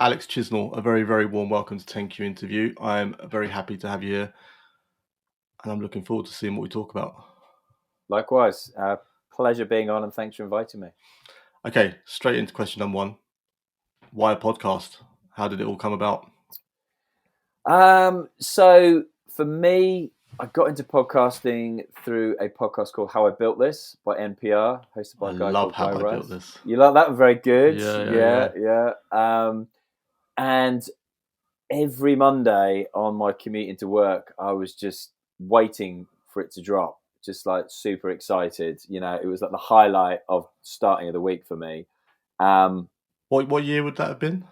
Alex Chisnall, a very, very warm welcome to 10Q interview. I'm very happy to have you here, and I'm looking forward to seeing what we talk about. Likewise, pleasure being on, and thanks for inviting me. Okay, straight into question number one. Why a podcast? How did it all come about? So for me, I got into podcasting through a podcast called How I Built This by NPR, hosted by I a guy love called how Guy I Raz. built this. You like that? Very good. Yeah. And every Monday on my commute into work, I was just waiting for it to drop, just like super excited. You know, it was like the highlight of starting of the week for me. What year would that have been?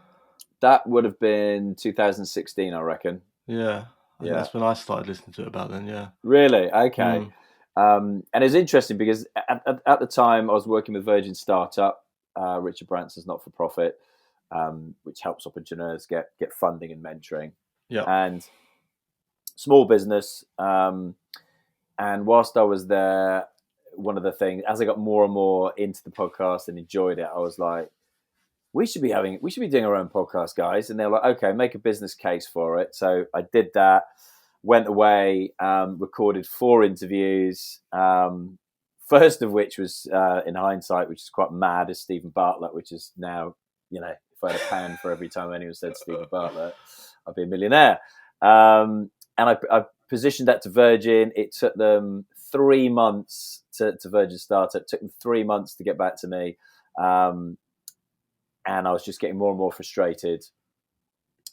That would have been 2016, I reckon. Yeah, I think Yeah. that's when I started listening to it about then, yeah. Really? Okay. Mm. And it's interesting because at the time I was working with Virgin Startup, Richard Branson's not-for-profit, which helps entrepreneurs get funding and mentoring. Yeah. And small business. And whilst I was there, one of the things, as I got more and more into the podcast and enjoyed it, I was like, we should be doing our own podcast, guys. And they're like, okay, make a business case for it. So I did that, went away, recorded 4 interviews. First of which was, in hindsight, which is quite mad, is Stephen Bartlett, which is now, you know, if I had a pound for every time anyone said Stephen Bartlett, I'd be a millionaire. And I positioned that to Virgin. It took them 3 months to Virgin Startup. It took them 3 months to get back to me. And I was just getting more and more frustrated.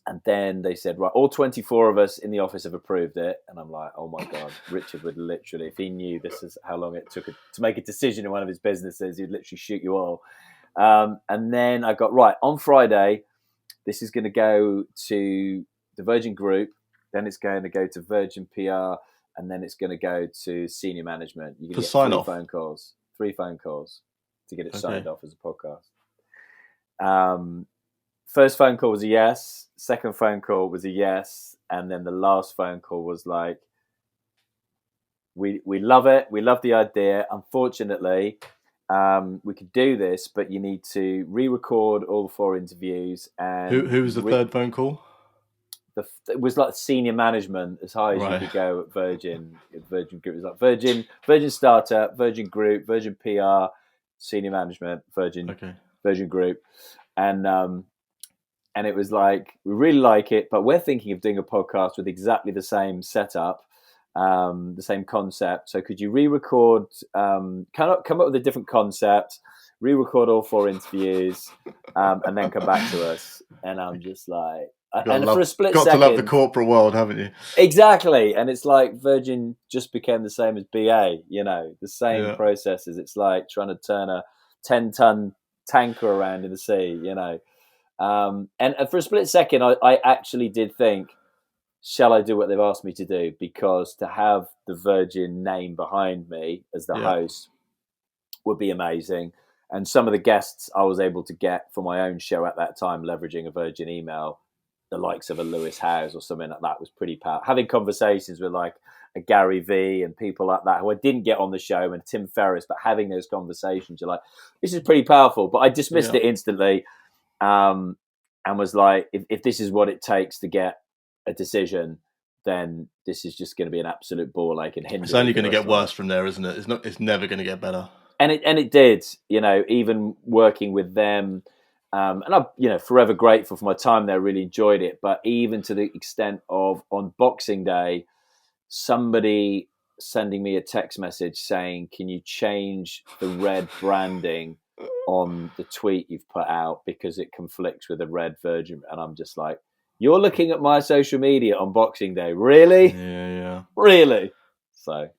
And then they said, right, all 24 of us in the office have approved it. And I'm like, oh my God, Richard would literally, if he knew this is how long it took to make a decision in one of his businesses, he'd literally shoot you all. And then I got, right, on Friday, this is going to go to the Virgin Group. Then it's going to go to Virgin PR. And then it's going to go to senior management. You're going to get 3 phone calls. 3 phone calls to get it signed off as a podcast. First phone call was a yes. Second phone call was a yes. And then the last phone call was like, we love it. We love the idea. Unfortunately, we could do this, but you need to re-record all the 4 interviews. And Who was the third phone call? It was like senior management, as high as you could go at Virgin. Virgin Group. It was like Virgin Startup, Virgin Group, Virgin PR, senior management, Virgin Group. And it was like, we really like it, but we're thinking of doing a podcast with exactly the same setup, the same concept. So could you re-record, come up with a different concept, re-record all 4 interviews, and then come back to us? And I'm just like, for a split second, got to love the corporate world, haven't you? Exactly. And it's like Virgin just became the same as BA, you know, the same processes. It's like trying to turn a 10-ton tanker around in the sea, you know. And for a split second, I actually did think, shall I do what they've asked me to do? Because to have the Virgin name behind me as the host would be amazing. And some of the guests I was able to get for my own show at that time, leveraging a Virgin email, the likes of a Lewis Howes or something like that, was pretty powerful. Having conversations with like a Gary Vee and people like that who I didn't get on the show, and Tim Ferriss, but having those conversations, you're like, this is pretty powerful. But I dismissed it instantly, and was like, if this is what it takes to get a decision, then this is just going to be an absolute ball ache and hinder. It's only going to get worse from there, isn't it? It's never going to get better. And it did, you know, even working with them. And I'm, you know, forever grateful for my time there. Really enjoyed it. But even to the extent of on Boxing Day, somebody sending me a text message saying, can you change the red branding on the tweet you've put out because it conflicts with the red Virgin? And I'm just like, you're looking at my social media on Boxing Day. Really? Yeah. Really? So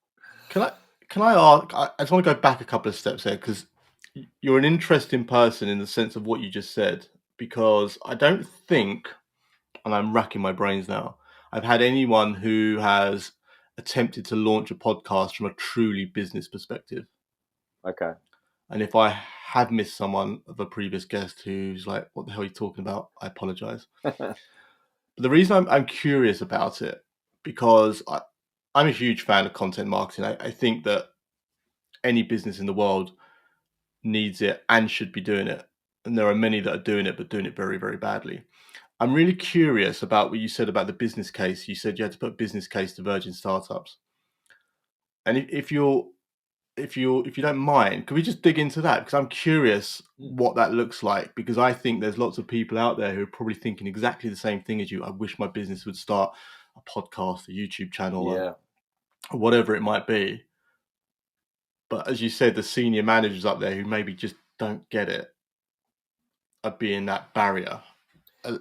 can I ask, I just want to go back a couple of steps there, because you're an interesting person in the sense of what you just said, because I don't think, and I'm racking my brains now, I've had anyone who has attempted to launch a podcast from a truly business perspective. Okay. And if I have missed someone of a previous guest who's like, what the hell are you talking about? I apologize. But the reason I'm curious about it, because I'm a huge fan of content marketing. I think that any business in the world needs it and should be doing it. and there are many that are doing it, but doing it very, very badly. I'm really curious about what you said about the business case. You said you had to put a business case to Virgin startups, and if you don't mind, could we just dig into that? Because I'm curious Mm. what that looks like. Because I think there's lots of people out there who are probably thinking exactly the same thing as you. I wish my business would start a podcast, a YouTube channel, Yeah. or whatever it might be. But as you said, the senior managers up there who maybe just don't get it are being that barrier. Uh,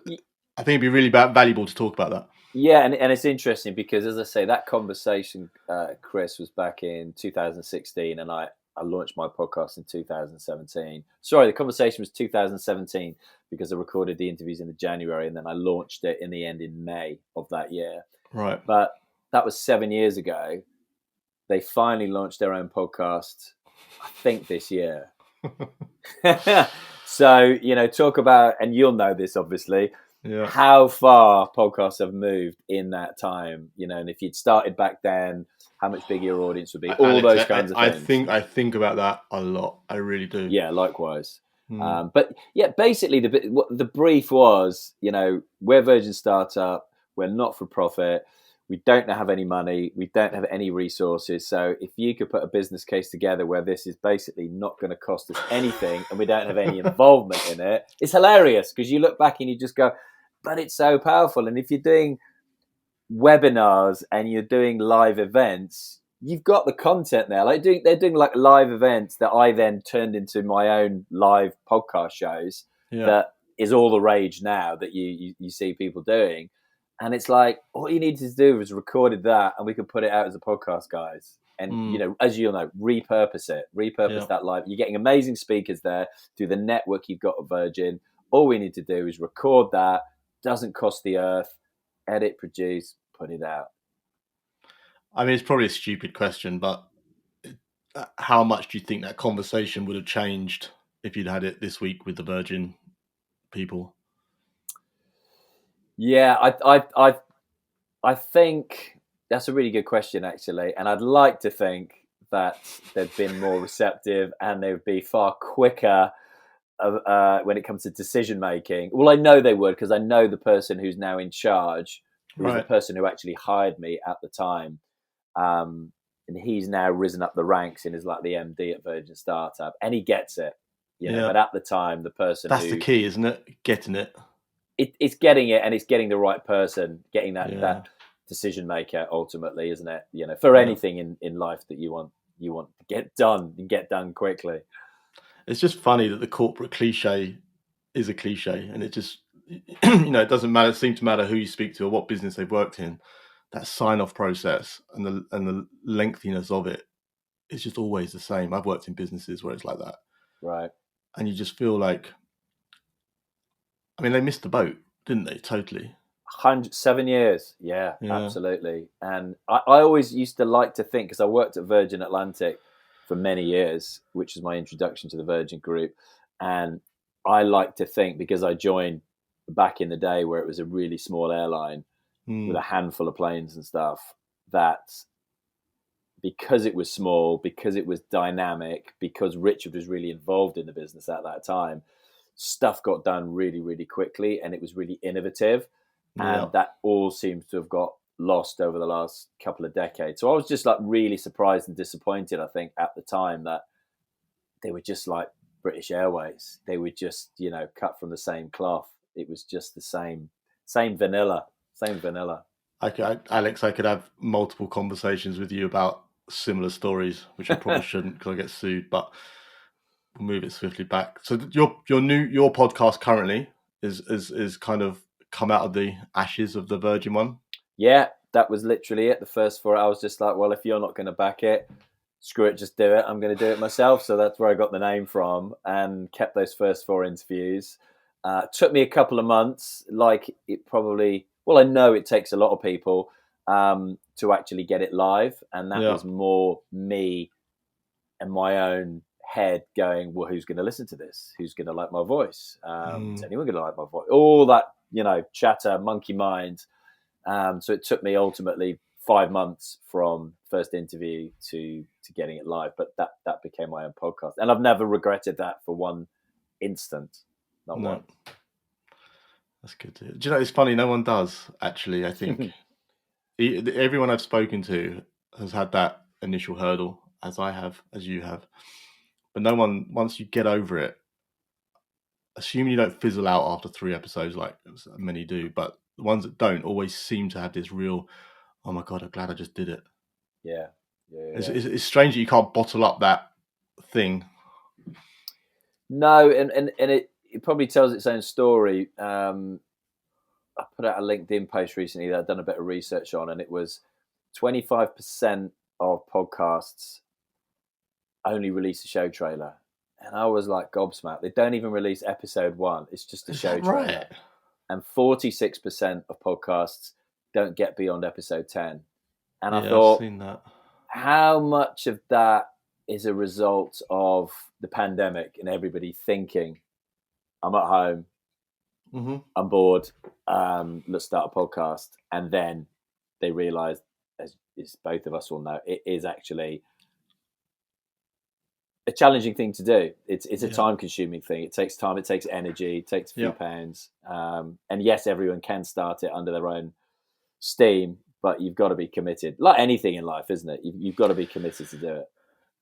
I think it'd be really valuable to talk about that. Yeah, and it's interesting because, as I say, that conversation, Chris, was back in 2016, and I launched my podcast in 2017. Sorry, the conversation was 2017 because I recorded the interviews in the January, and then I launched it in the end in May of that year. Right. But that was 7 years ago. They finally launched their own podcast, I think, this year. So, talk about, and you'll know this obviously, Yeah. how far podcasts have moved in that time, and if you'd started back then, how much bigger your audience would be, all Alex, those kinds of things. I think about that a lot. I really do. Yeah, likewise. Mm. But yeah, basically the brief was, we're Virgin Startup, we're not for profit, we don't have any money, we don't have any resources. So if you could put a business case together where this is basically not going to cost us anything and we don't have any involvement in it, it's hilarious because you look back and you just go, but it's so powerful. And if you're doing webinars and you're doing live events, you've got the content there. They're doing like live events that I then turned into my own live podcast shows. Yeah. That is all the rage now that you see people doing. And it's like, all you needed to do was recorded that and we could put it out as a podcast, guys. And, as you'll know, repurpose that live. You're getting amazing speakers there through the network you've got at Virgin. All we need to do is record that. Doesn't cost the earth. Edit, produce, put it out. I mean, it's probably a stupid question, but how much do you think that conversation would have changed if you'd had it this week with the Virgin people? Yeah, I think that's a really good question, actually, and I'd like to think that they've been more receptive and they would be far quicker when it comes to decision making. Well, I know they would because I know the person who's now in charge, who was the person who actually hired me at the time, and he's now risen up the ranks and is like the MD at Virgin Startup, and he gets it, But at the time, the person that's the key, isn't it? Getting it. It's getting it, and it's getting the right person, getting that decision maker ultimately, isn't it? For anything in life that you want to get done and get done quickly. It's just funny that the corporate cliche is a cliche, and it just it doesn't matter. It seems to matter who you speak to or what business they've worked in. That sign-off process and the lengthiness of it is just always the same. I've worked in businesses where it's like that, right? And you just feel like, I mean, they missed the boat, didn't they? Totally. 7 years, yeah, absolutely. And I always used to like to think, because I worked at Virgin Atlantic for many years, which is my introduction to the Virgin Group, and I like to think, because I joined back in the day where it was a really small airline with a handful of planes and stuff, that because it was small, because it was dynamic, because Richard was really involved in the business at that time, stuff got done really, really quickly, and it was really innovative. And that all seems to have got lost over the last couple of decades. So I was just like really surprised and disappointed, I think, at the time, that they were just like British Airways. They were just, cut from the same cloth. It was just the same vanilla. Alex, I could have multiple conversations with you about similar stories, which I probably shouldn't because I get sued, but we'll move it swiftly back. So your podcast currently is kind of come out of the ashes of the Virgin one? Yeah, that was literally it. The first 4 hours, just like, well, if you're not going to back it, screw it, just do it. I'm going to do it myself. So that's where I got the name from, and kept those first 4 interviews. Took me a couple of months, like it probably, well, I know it takes a lot of people to actually get it live. And that was more me and my own head going, well, who's going to listen to this? Who's going to like my voice? Is anyone going to like my voice? All that, chatter, monkey mind. So it took me ultimately 5 months from first interview to getting it live. But that became my own podcast. And I've never regretted that for one instant. not No. one. That's good to hear. Do you know, it's funny, no one does, actually, I think. Everyone I've spoken to has had that initial hurdle, as I have, as you have. But no one, once you get over it, assuming you don't fizzle out after 3 episodes like many do, but the ones that don't always seem to have this real, oh my God, I'm glad I just did it. Yeah. It's strange that you can't bottle up that thing. No, and it probably tells its own story. I put out a LinkedIn post recently that I'd done a bit of research on, and it was 25% of podcasts only release a show trailer. And I was like gobsmacked. They don't even release episode 1. It's just a Is show that trailer. right? And 46% of podcasts don't get beyond episode 10. And I Yeah, I've thought, seen that. how much of that is a result of the pandemic and everybody thinking, I'm at home, I'm bored, let's start a podcast. And then they realize, as both of us will know, it is actually a challenging thing to do. It's a time consuming thing. It takes time, it takes energy, it takes a few pounds. And yes, everyone can start it under their own steam, but you've got to be committed. Like anything in life, isn't it? You've got to be committed to do it.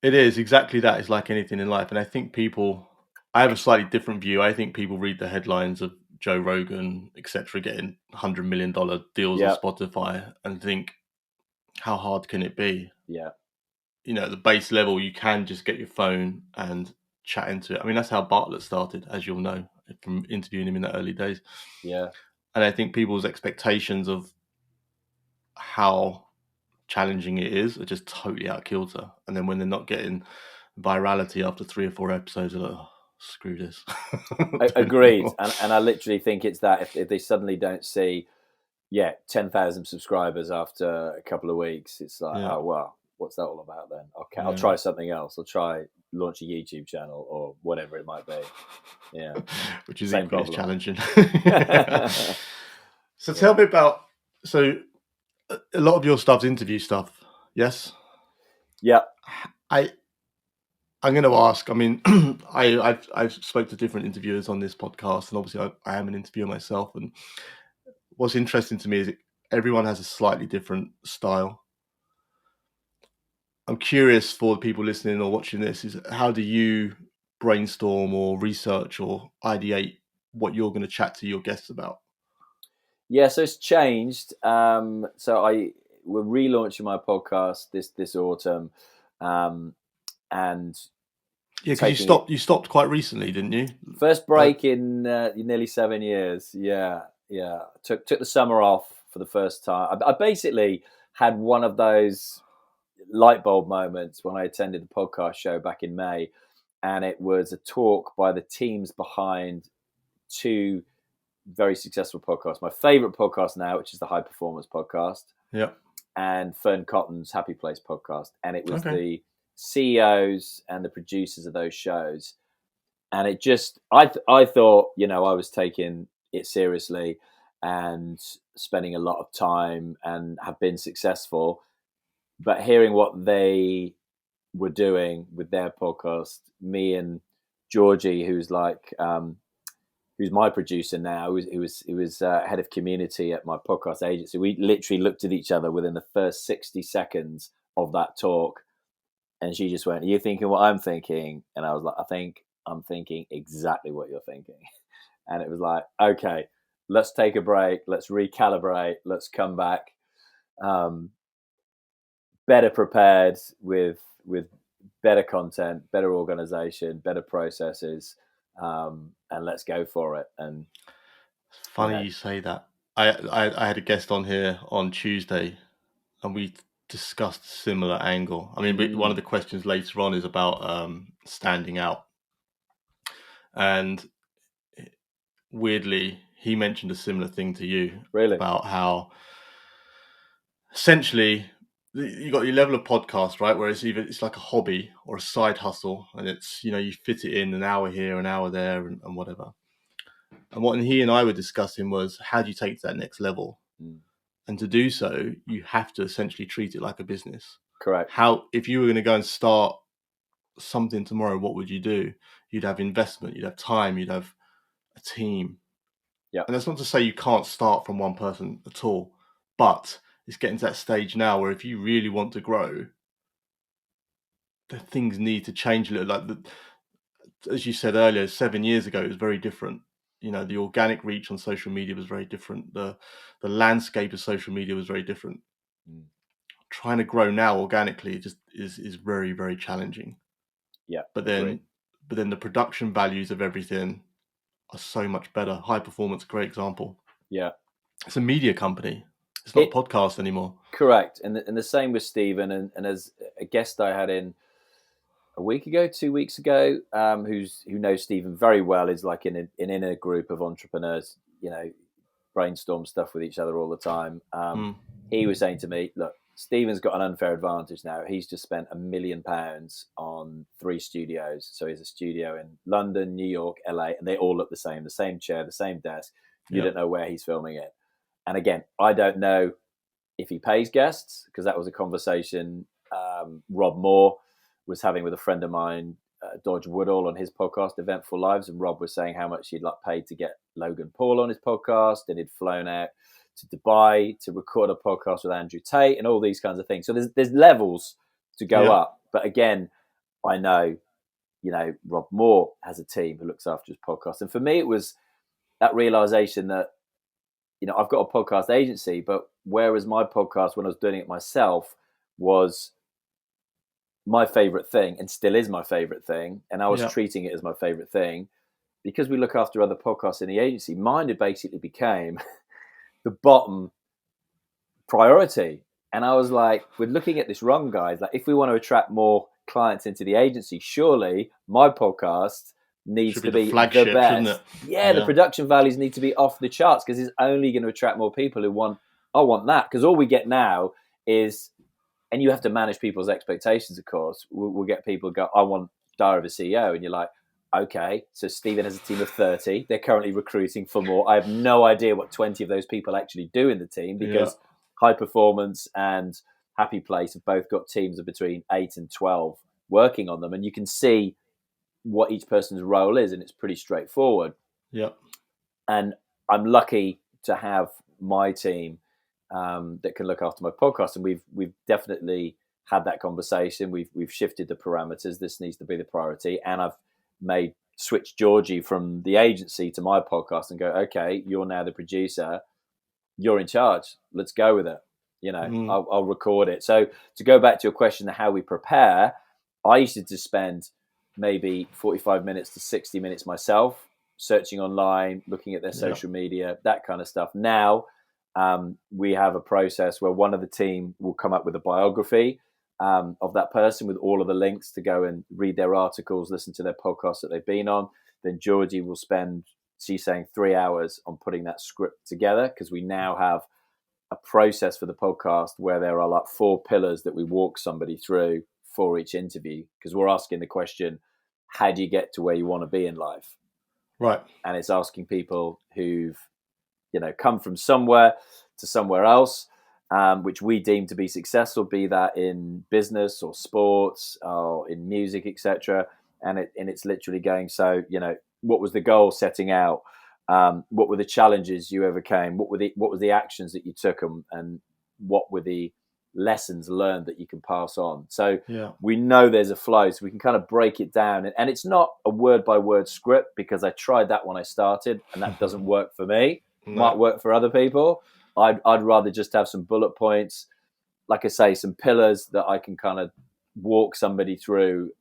It is exactly that. It's like anything in life. And I think I have a slightly different view. I think people read the headlines of Joe Rogan, etc., getting $100 million deals on Spotify and think, how hard can it be? Yeah. You know, at the base level, you can just get your phone and chat into it. I mean, that's how Bartlett started, as you'll know, from interviewing him in the early days. Yeah. And I think people's expectations of how challenging it is are just totally out of kilter. And then when they're not getting virality after 3 or 4 episodes, they're like, oh, screw this. Agreed. And I literally think it's that if they suddenly don't see, 10,000 subscribers after a couple of weeks, it's like, oh, well, what's that all about then? Okay, I'll try something else. I'll try launch a YouTube channel or whatever it might be. Yeah. Which is Same equally as problem. challenging. So tell me about, so a lot of your stuff's interview stuff, yes? Yeah. I'm going to ask. I mean, I've spoke to different interviewers on this podcast, and obviously I am an interviewer myself. And what's interesting to me is everyone has a slightly different style. I'm curious for the people listening or watching this: is how do you brainstorm or research or ideate what you're going to chat to your guests about? Yeah, so it's changed. We're relaunching my podcast this autumn, and because you stopped quite recently, didn't you? First break in nearly 7 years. Yeah. Took the summer off for the first time. I basically had one of those light bulb moments when I attended the podcast show back in May, and it was a talk by the teams behind 2 very successful podcasts. My favorite podcast now, which is the High Performance Podcast, and Fern Cotton's Happy Place podcast. And it was the CEOs and the producers of those shows. And it just, I thought, I was taking it seriously and spending a lot of time and have been successful. But hearing what they were doing with their podcast, me and Georgie, who's my producer now, who was head of community at my podcast agency. We literally looked at each other within the first 60 seconds of that talk. And she just went, "Are you thinking what I'm thinking?" And I was like, "I think I'm thinking exactly what you're thinking." And it was like, okay, let's take a break. Let's recalibrate. Let's come back better prepared with better content, better organization, better processes. And let's go for it. And funny you say that. I had a guest on here on Tuesday, and we discussed a similar angle. I mean, one of the questions later on is about standing out, and weirdly, he mentioned a similar thing to you about how essentially you got your level of podcast, right? Where it's like a hobby or a side hustle, and it's you fit it in an hour here, an hour there, and whatever. And what he and I were discussing was how do you take to that next level? And to do so, you have to essentially treat it like a business. Correct. If you were going to go and start something tomorrow, what would you do? You'd have investment, you'd have time, you'd have a team. Yeah. And that's not to say you can't start from one person at all, but it's getting to that stage now where if you really want to grow, the things need to change a little. As you said earlier, 7 years ago, it was very different. The organic reach on social media was very different. The landscape of social media was very different. Mm. Trying to grow now organically just is very, very challenging. Yeah, But agree. then the production values of everything are so much better. High Performance, great example. Yeah. It's a media company. It's not It a podcast anymore. Correct. And the same with Stephen, and as a guest I had in a week ago, 2 weeks ago, who knows Stephen very well, is like in an inner group of entrepreneurs, brainstorm stuff with each other all the time. Mm, He was saying to me, look, Stephen's got an unfair advantage now. He's just spent £1 million on 3 studios. So he's a studio in London, New York, LA, and they all look the same chair, the same desk. You yep. don't know where he's filming it. And again, I don't know if he pays guests, because that was a conversation Rob Moore was having with a friend of mine, Dodge Woodall, on his podcast, Eventful Lives. And Rob was saying how much he'd like paid to get Logan Paul on his podcast, and he'd flown out to Dubai to record a podcast with Andrew Tate and all these kinds of things. So there's levels to go Yeah. up. But again, I know, Rob Moore has a team who looks after his podcast. And for me, it was that realization that, I've got a podcast agency, but whereas my podcast, when I was doing it myself, was my favorite thing and still is my favorite thing, and I was Yeah. treating it as my favorite thing, because we look after other podcasts in the agency, mine had basically became the bottom priority. And I was like, we're looking at this wrong, guys. Like, if we want to attract more clients into the agency, surely my podcast needs Should be to the be the flagship, shouldn't it? best. Yeah, the Yeah. production values need to be off the charts, because it's only going to attract more people who want, I want that. Because all we get now is, and you have to manage people's expectations, of course. We'll get people go, I want Diary of a CEO. And you're like, okay, so Stephen has a team of 30. They're currently recruiting for more. I have no idea what 20 of those people actually do in the team, Yeah. because High Performance and Happy Place have both got teams of between 8 and 12 working on them. And you can see what each person's role is, and it's pretty straightforward. Yeah. And I'm lucky to have my team that can look after my podcast, and we've definitely had that conversation. We've shifted the parameters. This needs to be the priority, and I've made switch Georgie from the agency to my podcast and go, okay, you're now the producer. You're in charge. Let's go with it. Mm, I'll record it. So to go back to your question of how we prepare, I used to just spend maybe 45 minutes to 60 minutes myself searching online, looking at their yeah. social media, that kind of stuff. Now we have a process where one of the team will come up with a biography of that person with all of the links to go and read their articles, listen to their podcasts that they've been on. Then Georgie will spend, she's saying, 3 hours on putting that script together, because we now have a process for the podcast where there are like 4 pillars that we walk somebody through for each interview, because we're asking the question, how do you get to where you want to be in life? Right. And it's asking people who've come from somewhere to somewhere else, which we deem to be successful, be that in business or sports or in music, etc. And it's literally going, so what was the goal setting out? What were the challenges you overcame? What were the actions that you took, and what were the lessons learned that you can pass on? So Yeah. we know there's a flow, so we can kind of break it down. And it's not a word by word script, because I tried that when I started, and that doesn't work for me. Might No. work for other people. I'd rather just have some bullet points, like I say, some pillars that I can kind of walk somebody through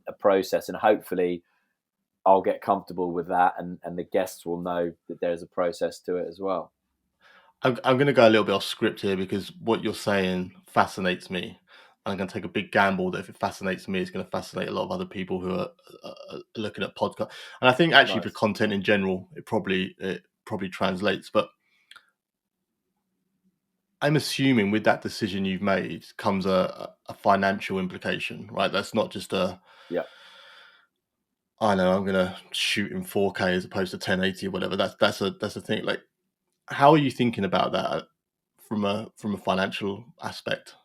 a process, and hopefully I'll get comfortable with that, and the guests will know that there's a process to it as well. I'm going to go a little bit off script here because what you're saying fascinates me. I'm going to take a big gamble that if it fascinates me, it's going to fascinate a lot of other people who are looking at podcasts. And I think actually for Nice. content in general, it probably translates. But I'm assuming with that decision you've made comes a financial implication, right? That's not just Yeah. I know I'm going to shoot in 4K as opposed to 1080 or whatever. That's a thing. Like, how are you thinking about that from a financial aspect?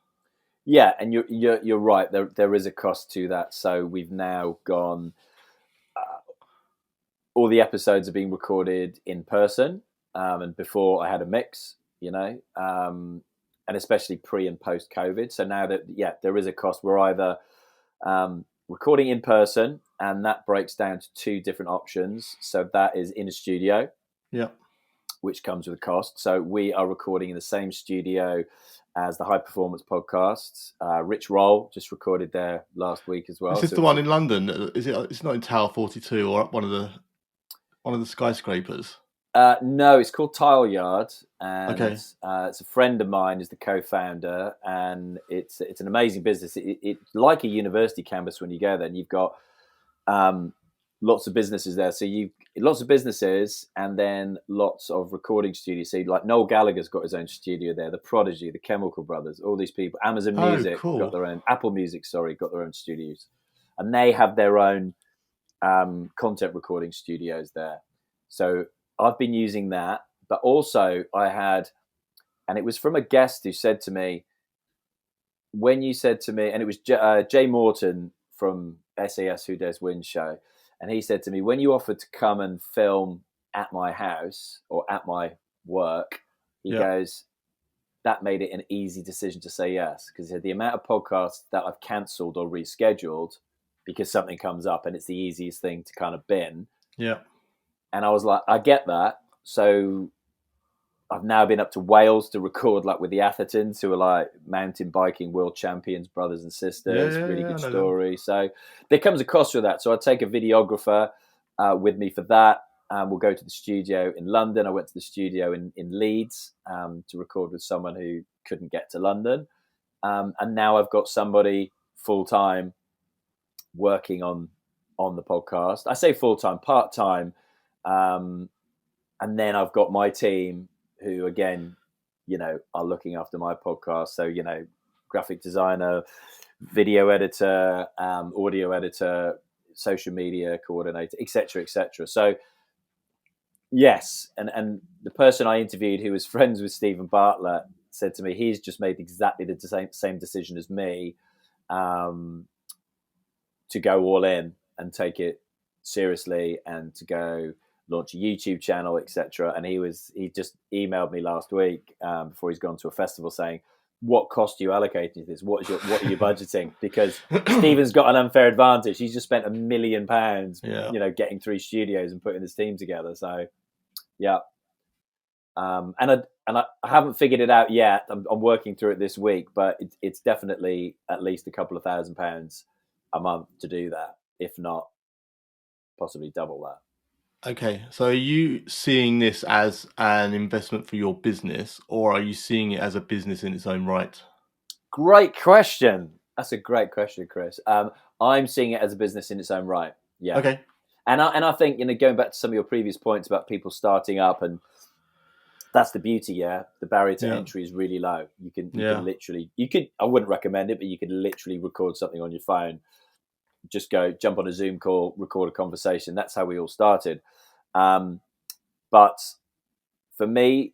Yeah, and you're right. There is a cost to that. So we've now gone. all the episodes are being recorded in person. And before I had a mix, and especially pre and post COVID. So now that, there is a cost. We're either recording in person, and that breaks down to two different options. So that is in a studio, Yeah. which comes with a cost. So we are recording in the same studio as the High Performance podcasts. Rich Roll just recorded there last week as well. Is this So the one in London? Is it? It's not in Tower 42 or one of the skyscrapers. No, it's called Tile Yard, and Okay. it's a friend of mine is the co-founder, and it's an amazing business. It's like a university campus when you go there, and you've got lots of businesses there. So you lots of businesses, and then lots of recording studios. So like Noel Gallagher's got his own studio there. The Prodigy, the Chemical Brothers, all these people. Amazon Oh, Music got cool. their own. Apple Music, sorry, got their own studios, and they have their own content recording studios there. So I've been using that, but also I had, and it was from a guest who said to me, when you said to me, and it was Jay Morton from SAS Who Dares Win show, and he said to me, when you offered to come and film at my house or at my work, he Yeah. goes, that made it an easy decision to say yes, because the amount of podcasts that I've cancelled or rescheduled because something comes up and it's the easiest thing to kind of bin. Yeah. And I was like, I get that. So I've now been up to Wales to record like with the Athertons, who are like mountain biking world champions, brothers and Yeah. sisters. Yeah. Really Yeah. I good know them. story. So there comes a cost for that. So I take a videographer with me for that. We'll go to the studio in London. I went to the studio in Leeds to record with someone who couldn't get to London. And now I've got somebody full time working on the podcast. I say full time, part time, and then I've got my team who, again, are looking after my podcast. So graphic designer, video editor, audio editor, social media coordinator, etc., etc. So yes, and the person I interviewed who was friends with Stephen Bartlett said to me he's just made exactly the same decision as me. To go all in and take it seriously and to go launch a YouTube channel, etc. And he just emailed me last week before he's gone to a festival saying, "What cost are you allocating to this? What are you budgeting?" Because Stephen's got an unfair advantage. He's just spent £1 million, Yeah. getting 3 studios and putting this team together. So yeah, and I haven't figured it out yet. I'm working through it this week, but it's definitely at least a couple of £1,000 a month to do that, if not possibly double that. Okay, so are you seeing this as an investment for your business, or are you seeing it as a business in its own right? Great question. That's a great question, Chris. I'm seeing it as a business in its own right. Yeah, Okay. and I think going back to some of your previous points about people starting up, and that's the beauty. Yeah, the barrier to Yeah. entry is really low. You can Yeah. literally I wouldn't recommend it, but you could literally record something on your phone. Just go jump on a Zoom call, record a conversation. That's how we all started. But for me,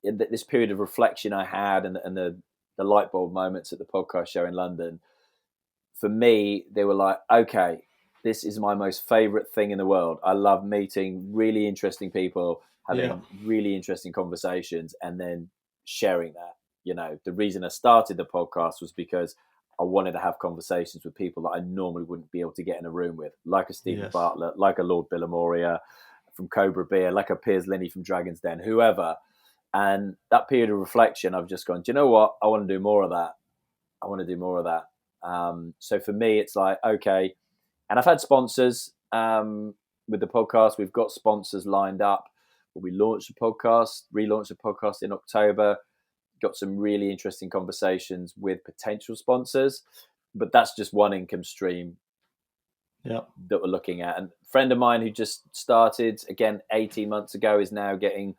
in this period of reflection I had, and the light bulb moments at the podcast show in London, for me, they were like, okay, this is my most favorite thing in the world. I love meeting really interesting people, Yeah. having really interesting conversations, and then sharing that. The reason I started the podcast was because I wanted to have conversations with people that I normally wouldn't be able to get in a room with, like a Stephen Yes. Bartlett, like a Lord Billamoria from Cobra Beer, like a Piers Linney from Dragon's Den, whoever. And that period of reflection, I've just gone, do you know what? I want to do more of that. I want to do more of that. So for me, it's like, okay. And I've had sponsors with the podcast. We've got sponsors lined up. We launched a podcast, relaunched a podcast in October, got some really interesting conversations with potential sponsors. But that's just one income stream Yeah. that we're looking at. And a friend of mine who just started, again, 18 months ago, is now getting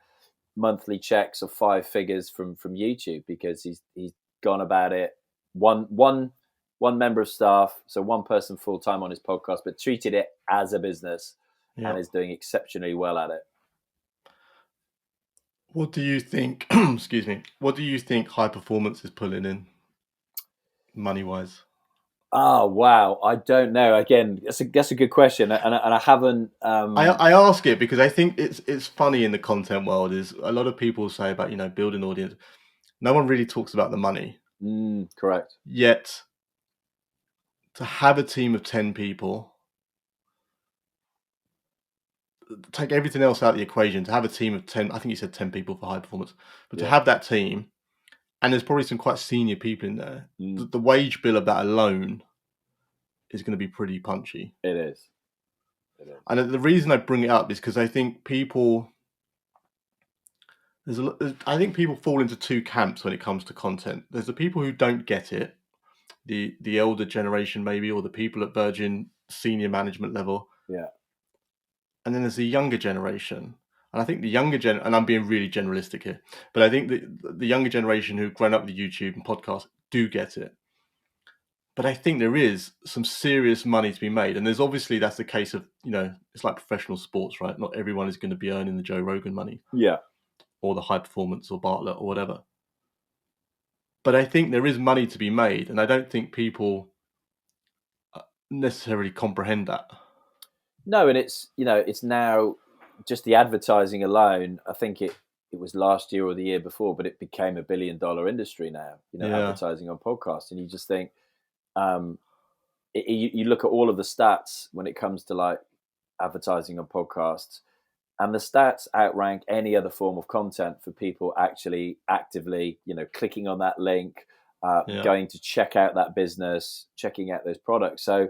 monthly checks of 5 figures from YouTube because he's gone about it one member of staff, so one person full time on his podcast, but treated it as a business Yeah. and is doing exceptionally well at it. What do you think? Excuse me. What do you think high performance is pulling in money wise? Oh wow, I don't know. Again, that's a good question, and I haven't. I ask it because I think it's funny in the content world. Is a lot of people say about building audience. No one really talks about the money. Correct. Yet to have a team of 10 people, take everything else out of the equation. To have a team of 10, I think you said 10 people for high performance, but to Yeah. have that team, and there's probably some quite senior people in there. Mm, The wage bill of that alone is going to be pretty punchy. it is. It is. And the reason I bring it up is because I think I think people fall into two camps when it comes to content. There's the people who don't get it, the elder generation maybe, or the people at Virgin senior management level, Yeah. and then there's the younger generation. And I think the younger and I'm being really generalistic here, but I think the younger generation who've grown up with YouTube and podcasts do get it. But I think there is some serious money to be made, and there's obviously that's the case of it's like professional sports, right? Not everyone is going to be earning the Joe Rogan money Yeah. or the High Performance or Bartlett or whatever. But I think there is money to be made, and I don't think people necessarily comprehend that. No, and it's now just the advertising alone. I think it was last year or the year before, but it became $1 billion industry now. Yeah, Advertising on podcasts, and you just think, um, you look at all of the stats when it comes to like advertising on podcasts, and the stats outrank any other form of content for people actually actively, clicking on that link, yeah, going to check out that business, checking out those products. So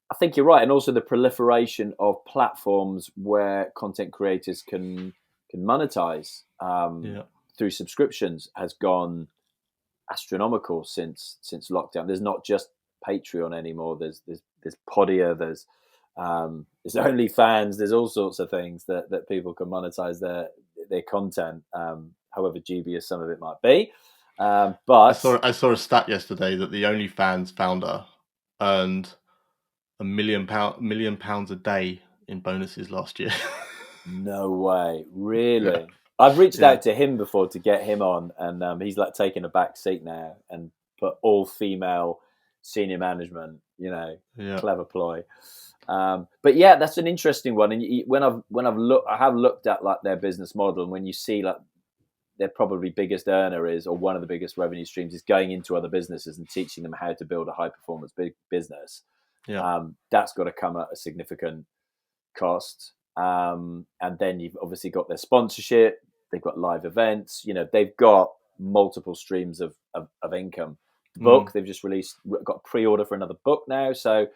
I think you're right, and also the proliferation of platforms where content creators can monetize yeah. through subscriptions has gone astronomical since lockdown. There's not just Patreon anymore. There's Podia. There's OnlyFans. There's all sorts of things that people can monetize their content, however dubious some of it might be. I But saw a stat yesterday that the OnlyFans founder earned £1 million a day in bonuses last year. no way, Yeah, really. I've reached yeah, out to him before to get him on, and he's like taking a back seat now and put all female senior management. yeah. Clever ploy. But yeah, that's an interesting one. And I have looked at like their business model, and when you see like their probably biggest earner is, or one of the biggest revenue streams is going into other businesses and teaching them how to build a high performance big business. Yeah. That's got to come at a significant cost. And then you've obviously got their sponsorship. They've got live events. They've got multiple streams of income. The Mm. book they've just released, got a pre-order for another book now. So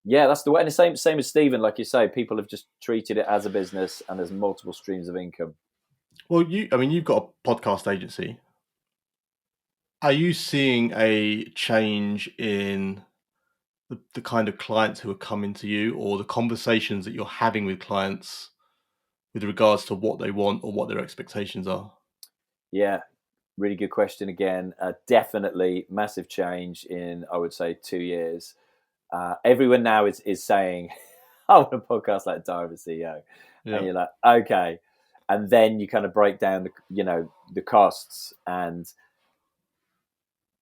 yeah, that's the way. And the same as Stephen, like you say, people have just treated it as a business, and there's multiple streams of income. Well, you've got a podcast agency. Are you seeing a change in the kind of clients who are coming to you, or the conversations that you're having with clients with regards to what they want or what their expectations are? Yeah, really good question again. Definitely massive change in, I would say, 2 years. Everyone now is saying, I want a podcast like Diary of a CEO. And Yeah. you're like, okay. And then you kind of break down the costs, and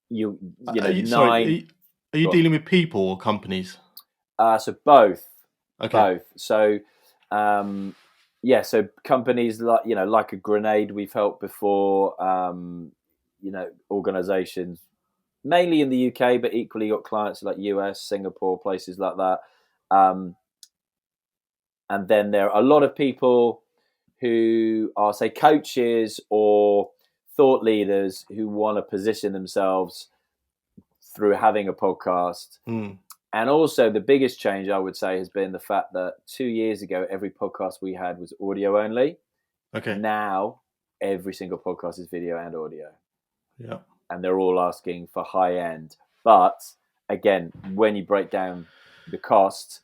you Are you, sorry, nine. are you Go dealing with people or companies? So both, Okay. both. So yeah, so companies like a Grenade we've helped before. Organizations mainly in the UK, but equally got clients like US, Singapore, places like that. And then there are a lot of people who are, say, coaches or thought leaders who want to position themselves through having a podcast. Mm. And also, the biggest change I would say has been the fact that 2 years ago, every podcast we had was audio only. Okay. Now, every single podcast is video and audio. Yeah. And they're all asking for high end. But again, when you break down the cost,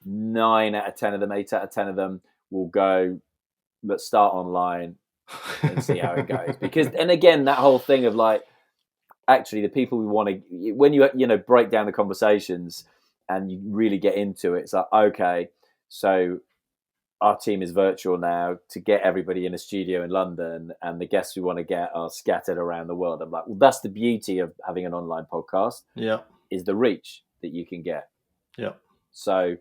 9 out of 10 of them, 8 out of 10 of them will go, let's start online and see how it goes. Because, and again, that whole thing of like, actually the people we want to, when you break down the conversations and you really get into it, it's like, okay, so our team is virtual now to get everybody in a studio in London, and the guests we want to get are scattered around the world. I'm like, well, that's the beauty of having an online podcast. Yeah. is the reach that you can get. Yeah. So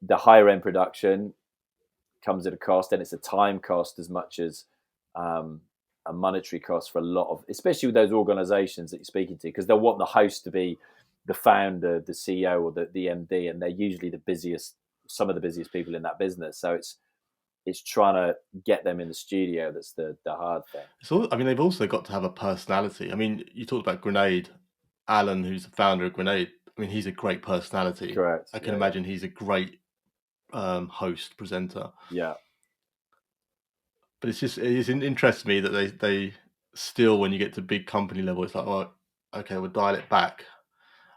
the higher end production comes at a cost, and it's a time cost as much as a monetary cost for a lot of, especially with those organizations that you're speaking to, because they'll want the host to be the founder, the CEO, or the MD, and they're usually some of the busiest people in that business. So it's trying to get them in the studio that's the hard thing. So I mean, they've also got to have a personality. I mean, you talked about Grenade, Alan, who's the founder of Grenade. I mean, he's a great personality. Correct. I can imagine he's a great host, presenter. Yeah. But it interests me that they still, when you get to big company level, it's like, oh, okay, we'll dial it back,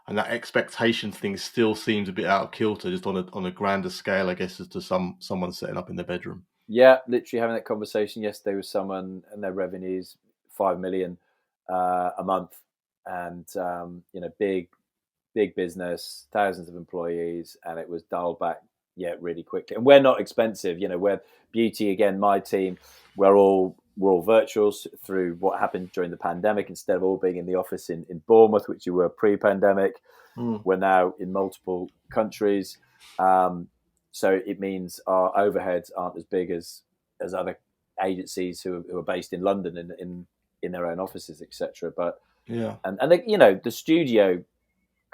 and that expectation thing still seems a bit out of kilter, just on a grander scale, I guess, as to someone setting up in their bedroom. Yeah, literally having that conversation yesterday with someone, and their revenues 5 million a month, and big business, thousands of employees, and it was dialed back, really quickly. And we're not expensive, we're beauty again. My team, we're all virtual through what happened during the pandemic. Instead of all being in the office in Bournemouth, which you were pre-pandemic, we're now in multiple countries. So it means our overheads aren't as big as other agencies who are based in London in their own offices, etc. But yeah, and the studio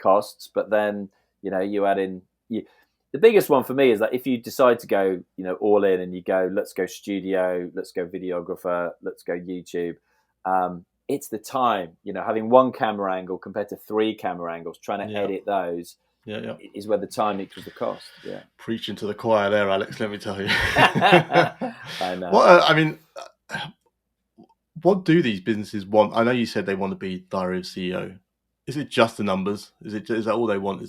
costs, but then you add in the biggest one for me is that if you decide to go all in, and you go, let's go studio, let's go videographer, let's go YouTube, it's the time. Having one camera angle compared to 3 camera angles, trying to edit those is where the time equals the cost. Yeah, preaching to the choir there, Alex, let me tell you. I know. What I mean, what do these businesses want? I know you said they want to be Diary of CEO. Is it just the numbers? Is that all they want?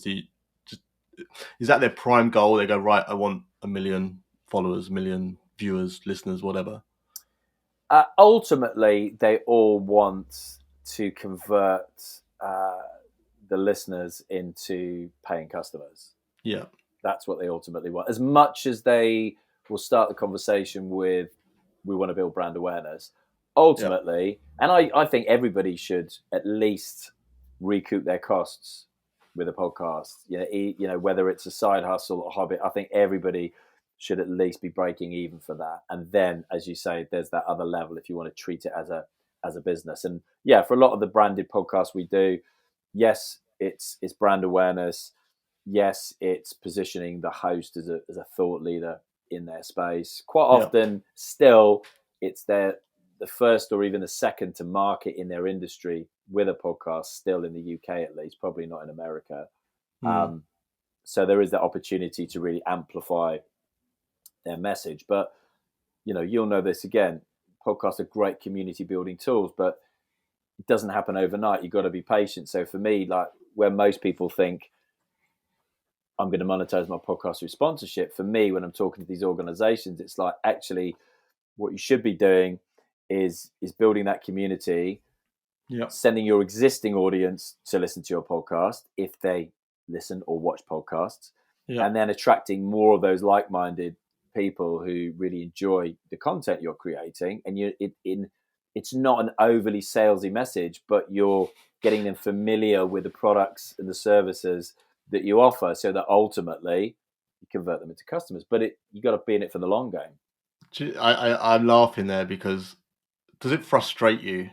Is that their prime goal? They go, right, I want 1 million followers, 1 million viewers, listeners, whatever. Ultimately, they all want to convert the listeners into paying customers. Yeah. That's what they ultimately want. As much as they will start the conversation with, we want to build brand awareness, ultimately, and I think everybody should at least recoup their costs with a podcast. Whether it's a side hustle or hobby, I think everybody should at least be breaking even for that. And then, as you say, there's that other level if you want to treat it as a business. And for a lot of the branded podcasts we do, yes, it's brand awareness. Yes, it's positioning the host as a thought leader in their space. Quite often, still, it's the first or even the second to market in their industry with a podcast, still in the UK at least, probably not in America. So there is that opportunity to really amplify their message. But, you'll know this again, podcasts are great community building tools, but it doesn't happen overnight. You've got to be patient. So for me, like where most people think, I'm going to monetize my podcast through sponsorship, for me, when I'm talking to these organizations, it's like, actually, what you should be doing is building that community, sending your existing audience to listen to your podcast if they listen or watch podcasts, and then attracting more of those like-minded people who really enjoy the content you're creating. And it's not an overly salesy message, but you're getting them familiar with the products and the services that you offer, so that ultimately you convert them into customers. But you got to be in it for the long game. I'm laughing there because does it frustrate you?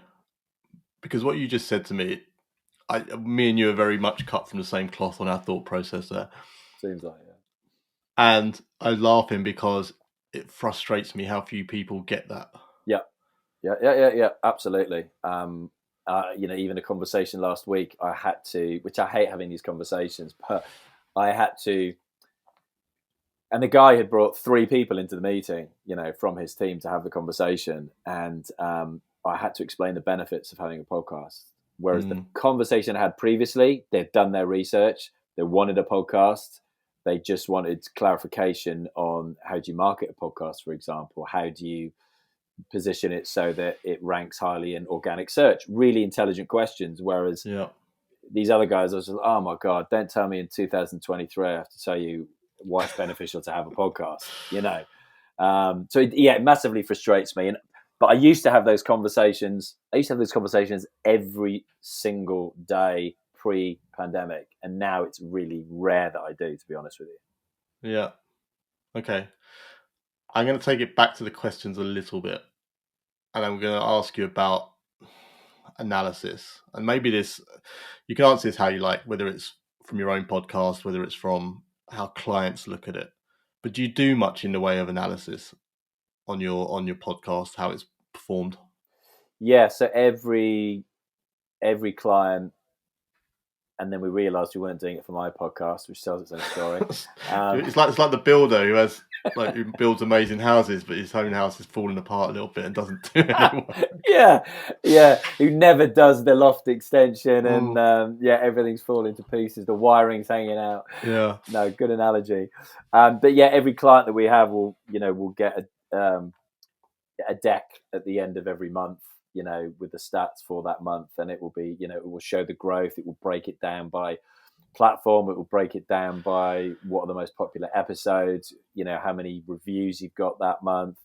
Because what you just said to me, me and you are very much cut from the same cloth on our thought process there. Seems like, And I'm laughing because it frustrates me how few people get that. Yeah, absolutely. Even a conversation last week, I had to, which I hate having these conversations, but I had to, and the guy had brought 3 people into the meeting, from his team to have the conversation. And I had to explain the benefits of having a podcast. Whereas the conversation I had previously, they'd done their research, they wanted a podcast, they just wanted clarification on how do you market a podcast, for example, how do you position it so that it ranks highly in organic search, really intelligent questions. Whereas these other guys, I was just, oh my God, don't tell me in 2023 I have to tell you why it's beneficial to have a podcast, So it massively frustrates me. But I used to have those conversations. Every single day pre-pandemic, and now it's really rare that I do, to be honest with you. Yeah. Okay. I'm going to take it back to the questions a little bit, and I'm going to ask you about analysis. And maybe this, you can answer this how you like, whether it's from your own podcast, whether it's from how clients look at it. But do you do much in the way of analysis on your podcast, how it's performed? Yeah. So every client, and then we realised we weren't doing it for my podcast, which tells its own story. It's like the builder who builds amazing houses, but his own house is falling apart a little bit and doesn't do any work. Yeah. Who never does the loft extension, and everything's falling to pieces. The wiring's hanging out. Yeah. No, good analogy. But yeah, every client that we have will get a deck at the end of every month, with the stats for that month, and it will be, it will show the growth. It will break it down by platform. It will break it down by what are the most popular episodes, how many reviews you've got that month.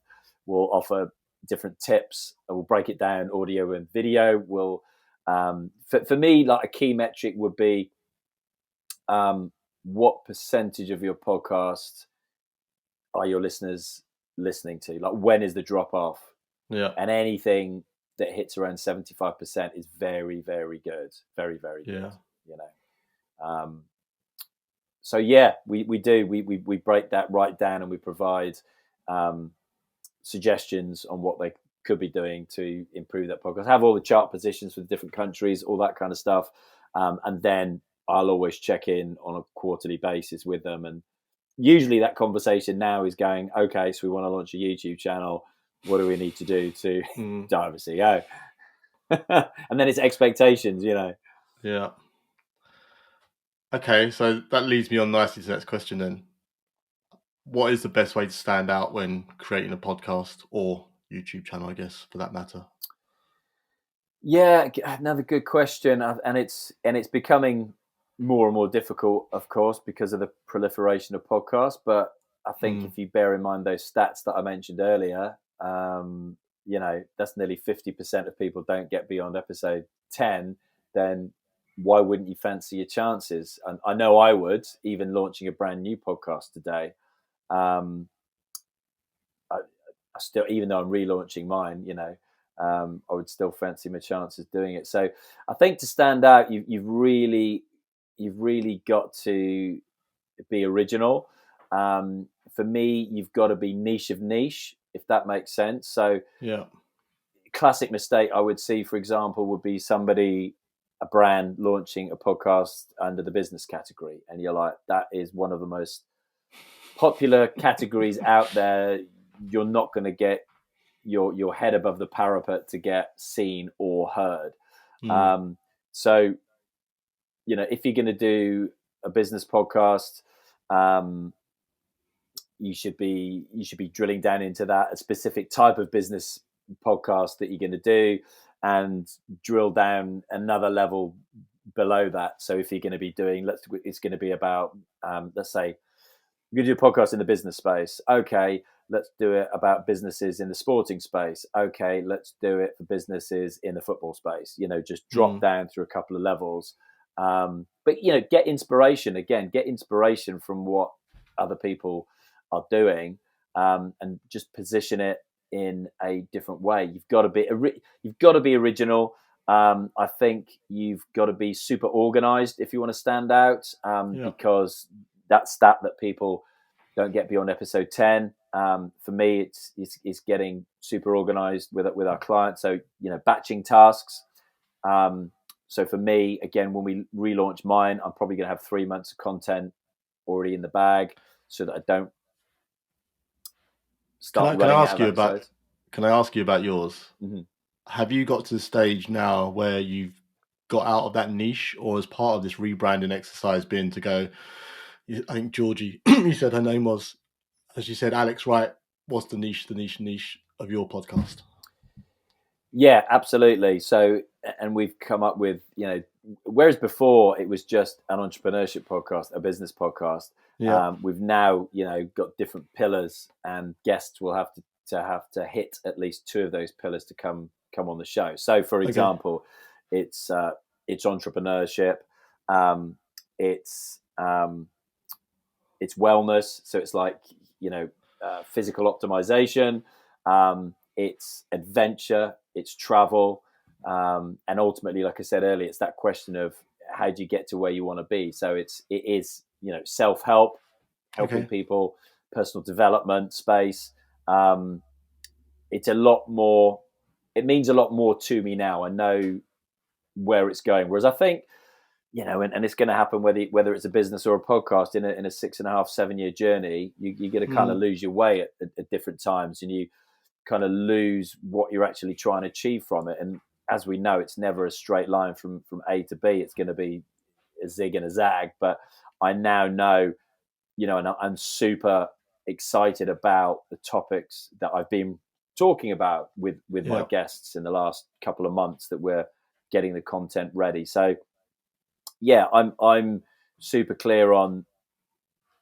We'll offer different tips. We'll break it down audio and video. We'll for me, like a key metric would be what percentage of your podcast are your listeners listening to? Like, when is the drop off? Yeah. And anything that hits around 75% is very, very good. Very, very good. So yeah, we do. We break that right down, and we provide suggestions on what they could be doing to improve that podcast. Have all the chart positions for the different countries, all that kind of stuff. And then I'll always check in on a quarterly basis with them. And usually that conversation now is going, okay, so we want to launch a YouTube channel. What do we need to do to dive a CEO? And then it's expectations, Yeah. Okay, so that leads me on nicely to the next question then. What is the best way to stand out when creating a podcast or YouTube channel, I guess, for that matter? Yeah, another good question, and it's becoming more and more difficult, of course, because of the proliferation of podcasts. But I think if you bear in mind those stats that I mentioned earlier, that's nearly 50% of people don't get beyond episode 10. Then why wouldn't you fancy your chances? And I know I would, even launching a brand new podcast today. I still, even though I'm relaunching mine, I would still fancy my chances doing it. So I think to stand out, you've really got to be original. For me, you've got to be niche of niche, if that makes sense. So yeah, classic mistake I would see, for example, would be a brand launching a podcast under the business category, and you're like, that is one of the most popular categories out there. You're not going to get your head above the parapet to get seen or heard. So, if you're going to do a business podcast, you should be drilling down into that, a specific type of business podcast that you're going to do, and drill down another level below that. So if you're going to be doing, it's going to be about, let's say, you're going to do a podcast in the business space. Okay, let's do it about businesses in the sporting space. Okay, let's do it for businesses in the football space. Just drop down through a couple of levels. But get inspiration from what other people are doing, and just position it in a different way. You've got to be original. I think you've got to be super organized if you want to stand out, because that stat that people don't get beyond episode 10. For me, it's getting super organized with our clients. So, batching tasks. So for me, again, when we relaunch mine, I'm probably going to have 3 months of content already in the bag, so that I don't start running out of episodes. Can I ask you about yours? Mm-hmm. Have you got to the stage now where you've got out of that niche, or as part of this rebranding exercise been to go, I think Georgie, you said her name was, as you said, Alex Wright, what's the niche of your podcast? Yeah, absolutely. So, and we've come up with, whereas before it was just an entrepreneurship podcast, a business podcast. Yeah. We've now, got different pillars, and guests will have to hit at least 2 of those pillars to come on the show. So, for example, it's entrepreneurship. It's wellness, so it's like physical optimization. It's adventure, it's travel, and ultimately, like I said earlier, it's that question of how do you get to where you want to be. So it is self help, helping Okay. people, personal development space. It's a lot more. It means a lot more to me now. I know where it's going. Whereas I think, and it's going to happen whether it's a business or a podcast in a 6.5, 7 year journey, you're going to kind of lose your way at different times, and you kind of lose what you're actually trying to achieve from it. And as we know, it's never a straight line from A to B. It's going to be a zig and a zag. But I now know, and I'm super excited about the topics that I've been talking about with my guests in the last couple of months that we're getting the content ready. So yeah, I'm super clear on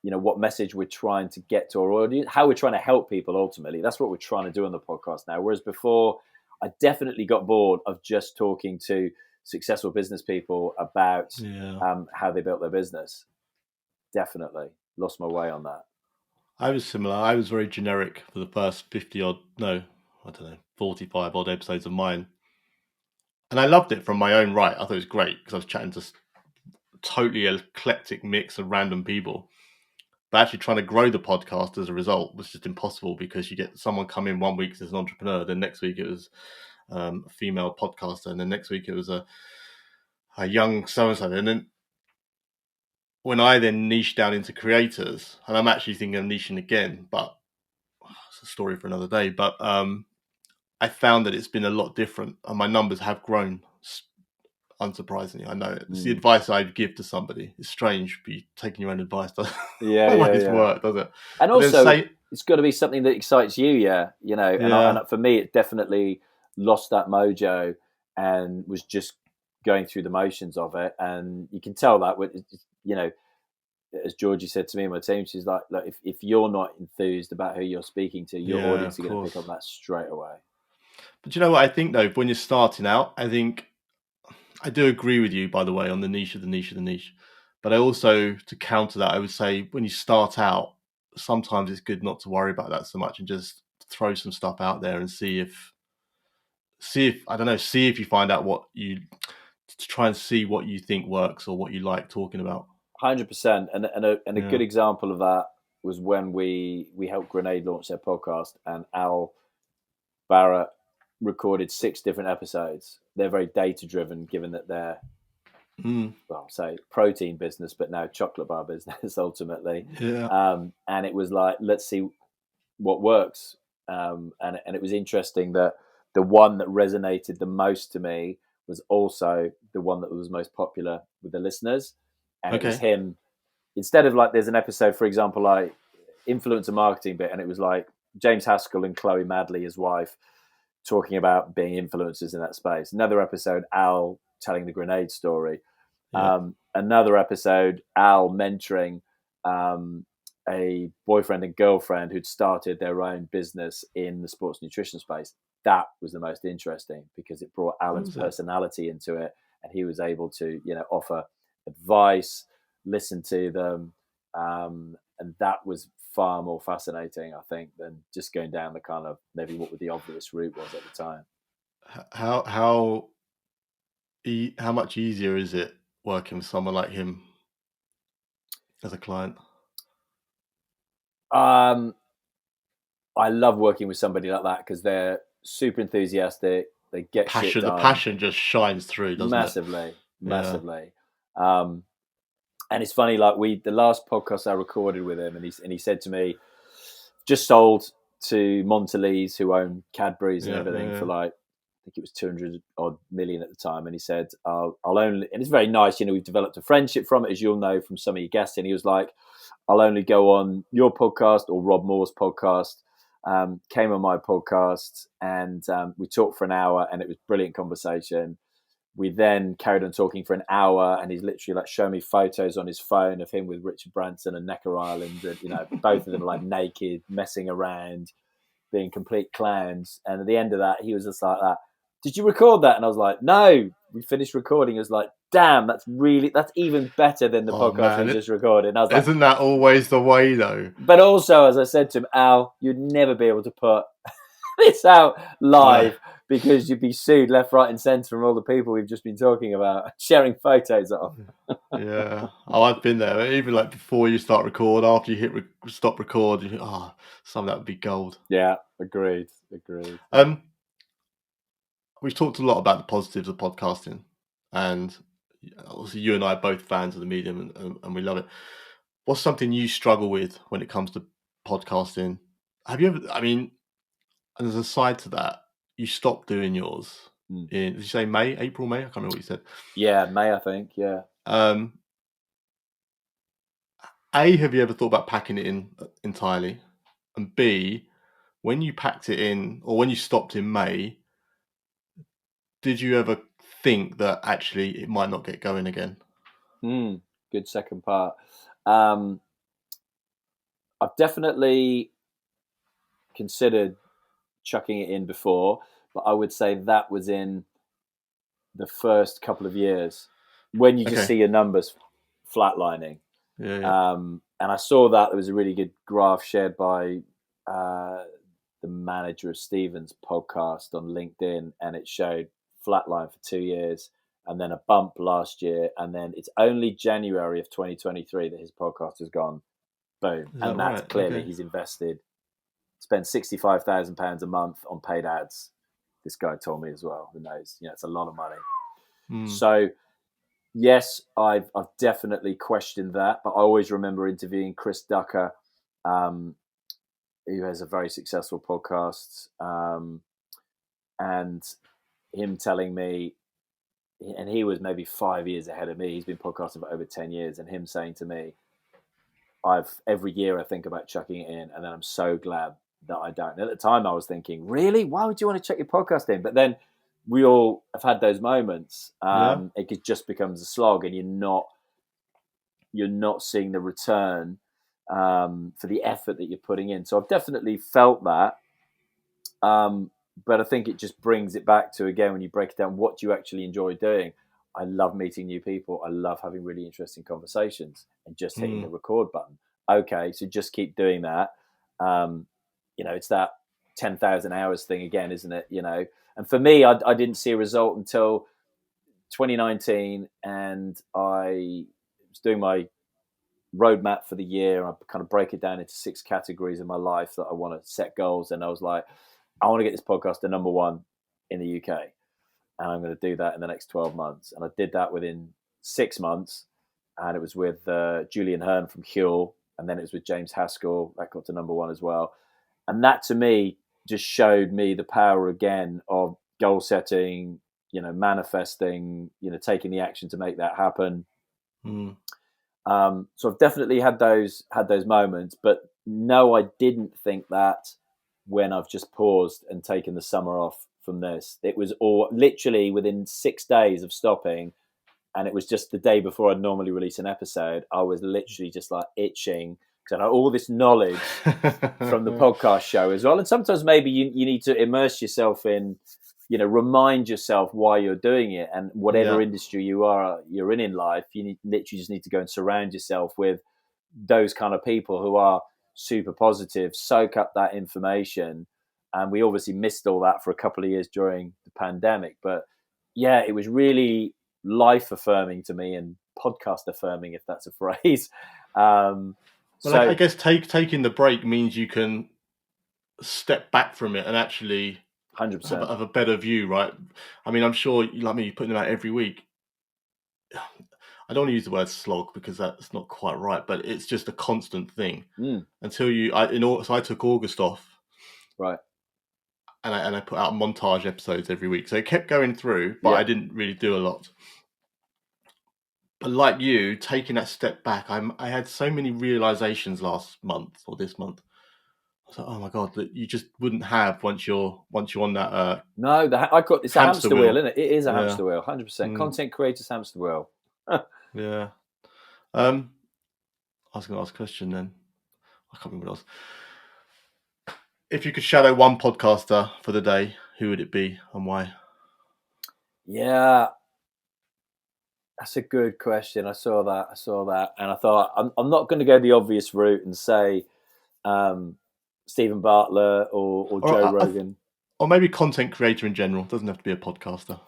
what message we're trying to get to our audience, how we're trying to help people. Ultimately, that's what we're trying to do on the podcast now. Whereas before, I definitely got bored of just talking to successful business people about how they built their business. Definitely lost my way on that. I was similar. I was very generic for the first 45 odd episodes of mine. And I loved it from my own right. I thought it was great because I was chatting to totally eclectic mix of random people. But actually trying to grow the podcast as a result was just impossible because you get someone come in 1 week as an entrepreneur, then next week it was a female podcaster, and then next week it was a young so-and-so. And then when I then niche down into creators, and I'm actually thinking of niching again, but it's a story for another day. But I found that it's been a lot different, and my numbers have grown. Unsurprisingly, I know it's the advice I'd give to somebody. It's strange, but taking your own advice doesn't always work, does it? And but also, it's got to be something that excites you, And for me, it definitely lost that mojo and was just going through the motions of it. And you can tell that with, as Georgie said to me and my team, she's like, look, if you're not enthused about who you're speaking to, your audience are going to pick up that straight away. But you know what I think, though, when you're starting out, I think I do agree with you, by the way, on the niche of the niche of the niche. But I also, to counter that, I would say when you start out, sometimes it's good not to worry about that so much and just throw some stuff out there and see if you find out to try and see what you think works or what you like talking about. 100%. And a good example of that was when we helped Grenade launch their podcast, and Al Barrett recorded 6 different episodes. They're very data driven, given that they're say protein business, but now chocolate bar business ultimately. And it was like, let's see what works. And it was interesting that the one that resonated the most to me was also the one that was most popular with the listeners. And it was him. Instead of like, there's an episode, for example, like influencer marketing bit, and it was like James Haskell and Chloe Madley, his wife, talking about being influencers in that space. Another episode, Al telling the Grenade story. Another episode, Al mentoring a boyfriend and girlfriend who'd started their own business in the sports nutrition space. That was the most interesting because it brought Alan's personality into it, and he was able to, offer advice, listen to them, and that was far more fascinating, I think, than just going down the kind of maybe what the obvious route was at the time. How much easier is it working with someone like him as a client? I love working with somebody like that because they're super enthusiastic. They get shit done. The passion just shines through, doesn't it? Massively. And it's funny, like the last podcast I recorded with him, and he said to me, just sold to Mondelez, who own Cadbury's and everything, for like, I think it was 200 odd million at the time. And he said, I'll only, and it's very nice, we've developed a friendship from it, as you'll know from some of your guests. And he was like, I'll only go on your podcast or Rob Moore's podcast. Came on my podcast, and we talked for an hour, and it was brilliant conversation. We then carried on talking for an hour, and he's literally like showing me photos on his phone of him with Richard Branson and Necker Island, and both of them like naked, messing around, being complete clowns. And at the end of that, he was just like that. Did you record that? And I was like, no, we finished recording, it was like, damn, that's even better than the Oh podcast we man, just recorded. And I was like, isn't that always the way though? but also, as I said to him, Al, you'd never be able to put this out No. live because you'd be sued left, right, and centre from all the people we've just been talking about, sharing photos of. Yeah. Oh, I've been there. Even like before you start record, after you hit stop record, you think, oh, some of that would be gold. Yeah, agreed. We've talked a lot about the positives of podcasting, and obviously you and I are both fans of the medium, and we love it. What's something you struggle with when it comes to podcasting? Have you ever? I mean, and as a side to that, you stopped doing yours in, did you say May, April, May? I can't remember what you said. Yeah, May, I think. Yeah. A, have you ever thought about packing it in entirely? And B, when you packed it in, or when you stopped in May, did you ever think that actually it might not get going again? Good second part. I've definitely considered chucking it in before, but I would say that was in the first couple of years when you just Okay. see your numbers flatlining. Yeah. And I saw that there was a really good graph shared by the manager of Stevens' podcast on LinkedIn, and it showed flatline for 2 years and then a bump last year. And then it's only January of 2023 that his podcast has gone boom. Is that And that's right? clearly Okay. he's spent £65,000 a month on paid ads. This guy told me as well. Who knows? It's a lot of money. So yes, I've definitely questioned that, but I always remember interviewing Chris Ducker, who has a very successful podcast, and him telling me, and he was maybe 5 years ahead of me. He's been podcasting for over 10 years, and him saying to me, every year I think about chucking it in, and then I'm so glad that I don't. And at the time, I was thinking, really, why would you want to chuck your podcast in? But then we all have had those moments. Yeah. It just becomes a slog, and you're not seeing the return for the effort that you're putting in. So I've definitely felt that. But I think it just brings it back to, again, when you break it down, what do you actually enjoy doing? I love meeting new people. I love having really interesting conversations and just hitting the record button. Okay, so just keep doing that. It's that 10,000 hours thing again, isn't it? And for me, I didn't see a result until 2019, and I was doing my roadmap for the year. I kind of break it down into 6 categories in my life that I want to set goals. And I was like, I want to get this podcast to number 1 in the UK. And I'm going to do that in the next 12 months. And I did that within 6 months. And it was with Julian Hearn from Huel. And then it was with James Haskell. That got to number 1 as well. And that to me just showed me the power again of goal setting, manifesting, taking the action to make that happen. So I've definitely had those moments, but no, I didn't think that when I've just paused and taken the summer off from this. It was all literally within 6 days of stopping, and it was just the day before I'd normally release an episode. I was literally just like itching because I had all this knowledge from the podcast show as well. And sometimes maybe you need to immerse yourself in, remind yourself why you're doing it, and whatever industry you're in life, you literally just need to go and surround yourself with those kind of people who are super positive, soak up that information. And we obviously missed all that for a couple of years during the pandemic. But yeah, it was really life affirming to me, and podcast affirming, if that's a phrase. Well, I guess taking the break means you can step back from it and actually 100%. have a better view, right? I mean, I'm sure, like me, you're putting them out every week. I don't want to use the word slog because that's not quite right, but it's just a constant thing until so I took August off, right? And I put out montage episodes every week, so it kept going through, but I didn't really do a lot. But like you, taking that step back, I had so many realizations last month or this month. I was like, oh my god, that you just wouldn't have once you're on that. No, it's a hamster wheel, isn't it? It is a hamster wheel, 100%. Content creators hamster wheel. Yeah. I was going to ask a question then. I can't remember what else. If you could shadow one podcaster for the day, who would it be and why? Yeah, That's a good question. I saw that, and I thought I'm not going to go the obvious route and say Stephen Bartlett or Or Joe Rogan. or maybe content creator in general. Doesn't have to be a podcaster.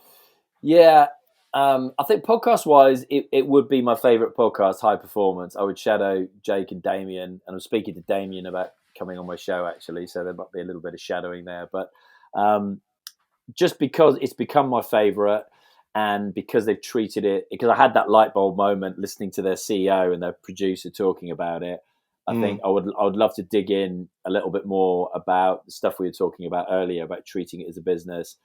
Yeah, I think podcast wise, it would be my favorite podcast, High Performance. I would shadow Jake and Damien, and I'm speaking to Damien about coming on my show actually, so there might be a little bit of shadowing there. But just because it's become my favorite, and because they've treated it, because I had that light bulb moment listening to their CEO and their producer talking about it. I think I would love to dig in a little bit more about the stuff we were talking about earlier about treating it as a business,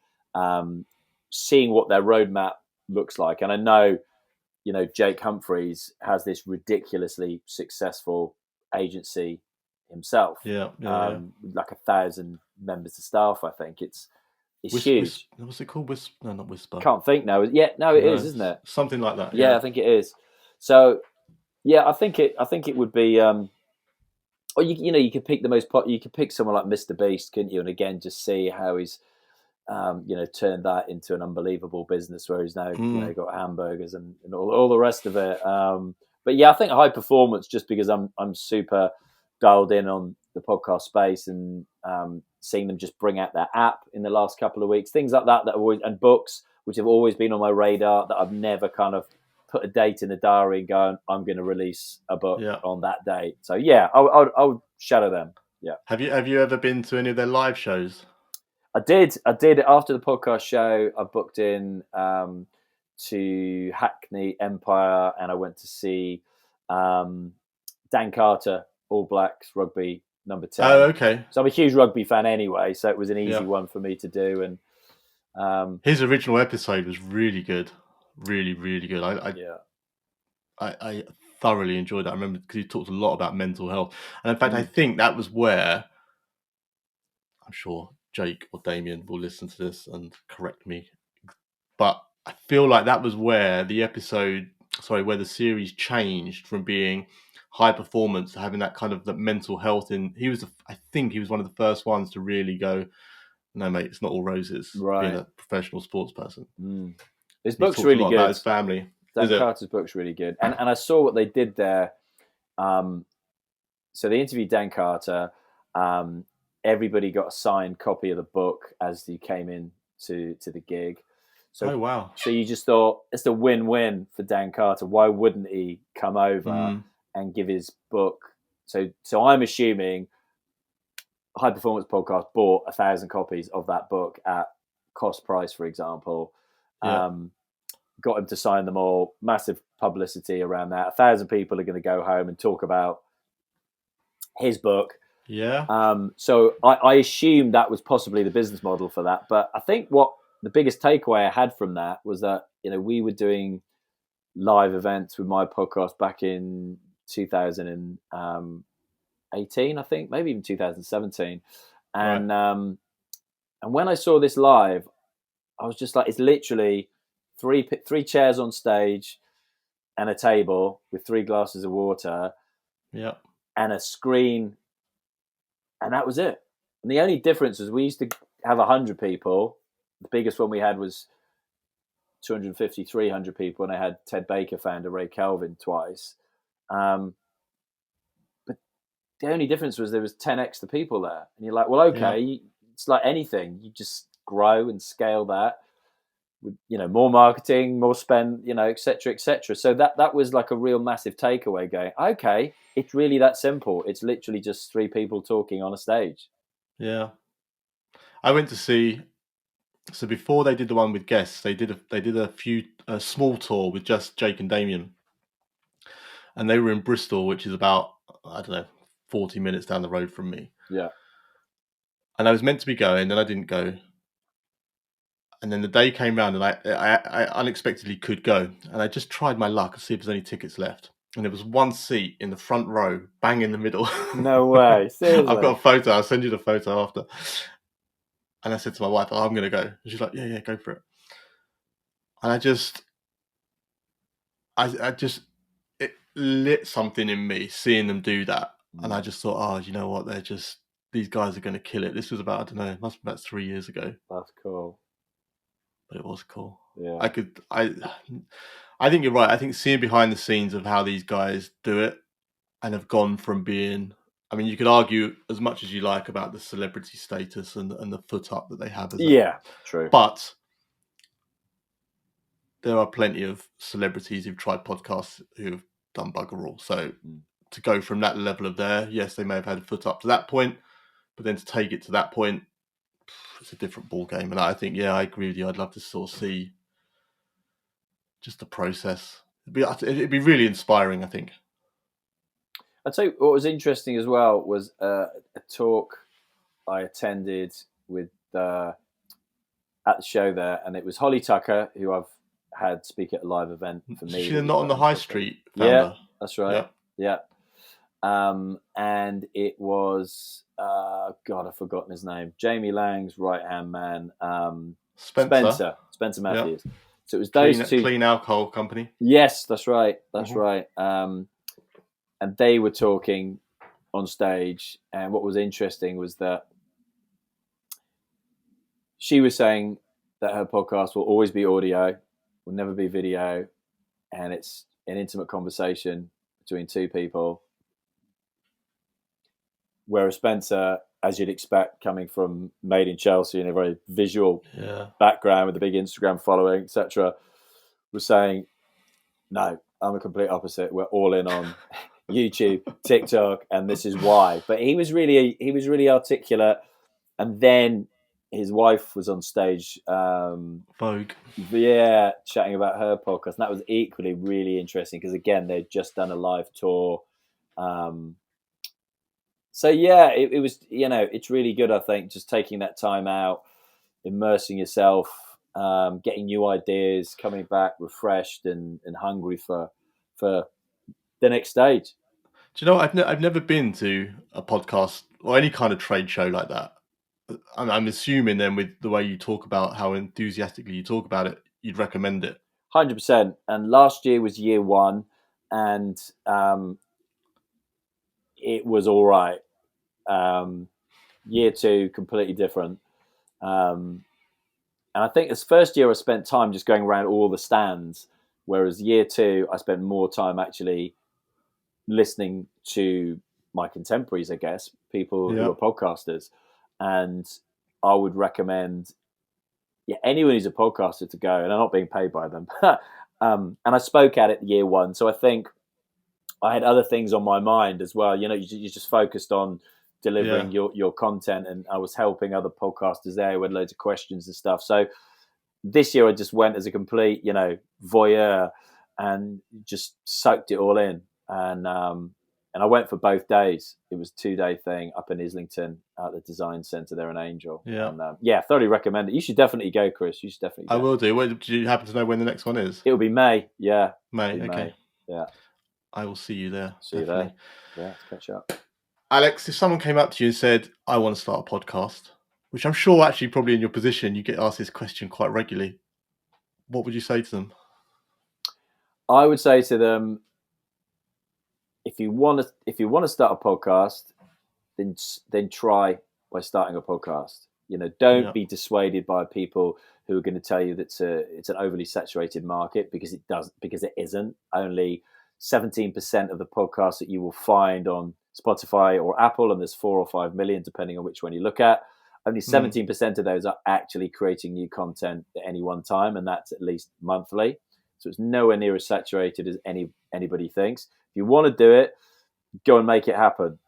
seeing what their roadmap looks like. And I know, Jake Humphreys has this ridiculously successful agency himself, Yeah, yeah. like 1,000 members of staff. I think it's huge. What's it called? No, not Whisper. Can't think now. Yeah, no, it No, is, isn't it? something like that. Yeah, Yeah. I think it is. So yeah, I think it would be. Or you could pick you could pick someone like Mr. Beast, couldn't you? And again, just see how he's turned that into an unbelievable business where he's now got hamburgers and all the rest of it. But yeah, I think High Performance, just because I'm super dialed in on the podcast space, and seeing them just bring out their app in the last couple of weeks, things like that have always, and books which have always been on my radar, that I've never kind of put a date in the diary and going, I'm going to release a book Yeah. on that date. So yeah, I would shadow them. Yeah. Have you ever been to any of their live shows? I did after the podcast show. I booked in to Hackney Empire, and I went to see Dan Carter, All Blacks rugby number 10. Oh, okay. So I'm a huge rugby fan anyway, so it was an easy Yeah. one for me to do. And his original episode was really good, really, really good. yeah. I thoroughly enjoyed that. I remember because he talked a lot about mental health, and in fact, I Mm. think that was where, I'm sure Jake or Damien will listen to this and correct me, but I feel like that was where where the series changed from being high performance to having that kind of the mental health. And I think he was one of the first ones to really go, no, mate, it's not all roses being Right. a professional sports person. His He book's talks a really lot about good. his family. Is Dan it? Carter's book's really good, and I saw what they did there. So they interviewed Dan Carter. Everybody got a signed copy of the book as he came in to the gig. So, Oh, wow. So you just thought it's a win-win for Dan Carter. Why wouldn't he come over and give his book? So I'm assuming High Performance Podcast bought 1,000 copies of that book at cost price, for example. Yeah. Got him to sign them all. Massive publicity around that. 1,000 people are going to go home and talk about his book. Yeah. So I assumed that was possibly the business model for that. But I think what the biggest takeaway I had from that was that, we were doing live events with my podcast back in 2018, I think, maybe even 2017. And and when I saw this live, I was just like, it's literally three chairs on stage and a table with 3 glasses of water, Yeah. and a screen, and that was it. And the only difference was we used to have 100 people. The biggest one we had was 250, 300 people, and I had Ted Baker, founder Ray Kelvin, twice. But the only difference was there was 10 extra people there, and you're like, well, okay, Yeah. it's like anything, you just grow and scale that with more marketing, more spend, et cetera, et cetera. So that was like a real massive takeaway. Going, okay, it's really that simple. It's literally just 3 people talking on a stage. Yeah. I went to see. So before they did the one with guests, they did a small tour with just Jake and Damien, and they were in Bristol, which is about, I don't know, 40 minutes down the road from me. Yeah. And I was meant to be going, and I didn't go. And then the day came round, and I unexpectedly could go, and I just tried my luck to see if there's any tickets left. And there was one seat in the front row, bang in the middle. No way. Seriously. I've got a photo. I'll send you the photo after. And I said to my wife, "Oh, I'm going to go." And she's like, "Yeah, go for it." And I just it lit something in me seeing them do that, and I just thought, oh, you know what? These guys are going to kill it. This was about, I don't know, it must be about 3 years ago, That's cool. but it was cool. Yeah. I think you're right. I think seeing behind the scenes of how these guys do it and have gone from being, I mean, you could argue as much as you like about the celebrity status and the foot up that they have as a, Yeah, true. but there are plenty of celebrities who've tried podcasts who've done bugger all. So to go from that level of there, yes, they may have had a foot up to that point, but then to take it to that point, it's a different ball game. And I think, yeah, I agree with you. I'd love to sort of see just the process. It'd be really inspiring, I think. I'd say what was interesting as well was a talk I attended with at the show there, and it was Holly Tucker, who I've had speak at a live event for me. She's Not on the High Street founder. founder. Yeah, that's right. Yeah. And it was God, I've forgotten his name. Jamie Lang's right hand man, Spencer Matthews. Yep. So it was those two. Clean Alcohol Company. Yes, that's right. That's right. And they were talking on stage, and what was interesting was that she was saying that her podcast will always be audio, will never be video, and it's an intimate conversation between two people. Whereas Spencer, as you'd expect, coming from Made in Chelsea in a very visual background with a big Instagram following, etc., was saying, no, I'm a complete opposite. We're all in on YouTube, TikTok, and this is why. But he was really articulate. And then his wife was on stage, Vogue. Yeah, chatting about her podcast. And that was equally really interesting because, again, they'd just done a live tour. So, yeah, it was, it's really good, I think, just taking that time out, immersing yourself, getting new ideas, coming back refreshed and hungry for the next stage. Do you know, I've never been to a podcast or any kind of trade show like that. I'm assuming then with the way you talk about how enthusiastically you talk about it, you'd recommend it. 100%. And last year was year one, and it was all right. Year two, completely different. And I think this first year I spent time just going around all the stands, whereas year two I spent more time actually listening to my contemporaries, I guess, people who are podcasters. And I would recommend anyone who's a podcaster to go, and I'm not being paid by them. And I spoke at it year one. So I think I had other things on my mind as well. You just focused on delivering your content, and I was helping other podcasters there with loads of questions and stuff. So this year I just went as a complete, voyeur and just soaked it all in. And I went for both days. It was a 2-day thing up in Islington at the Design Centre there in Angel. Yeah. And, thoroughly recommend it. You should definitely go, Chris. You should definitely go. I will do. Do you happen to know when the next one is? It'll be May. Yeah. May. Okay. May. Yeah. I will see you there. See you there. Yeah, let's catch up. Alex, if someone came up to you and said, I want to start a podcast, which I'm sure actually probably in your position, you get asked this question quite regularly, what would you say to them? I would say to them, if you want to start a podcast, then try by starting a podcast. Don't be dissuaded by people who are going to tell you that it's an overly saturated market, because it isn't. Only 17% of the podcasts that you will find on Spotify or Apple, and there's 4 or 5 million depending on which one you look at, only 17% of those are actually creating new content at any one time, and that's at least monthly. So it's nowhere near as saturated as anybody thinks. If you want to do it, go and make it happen.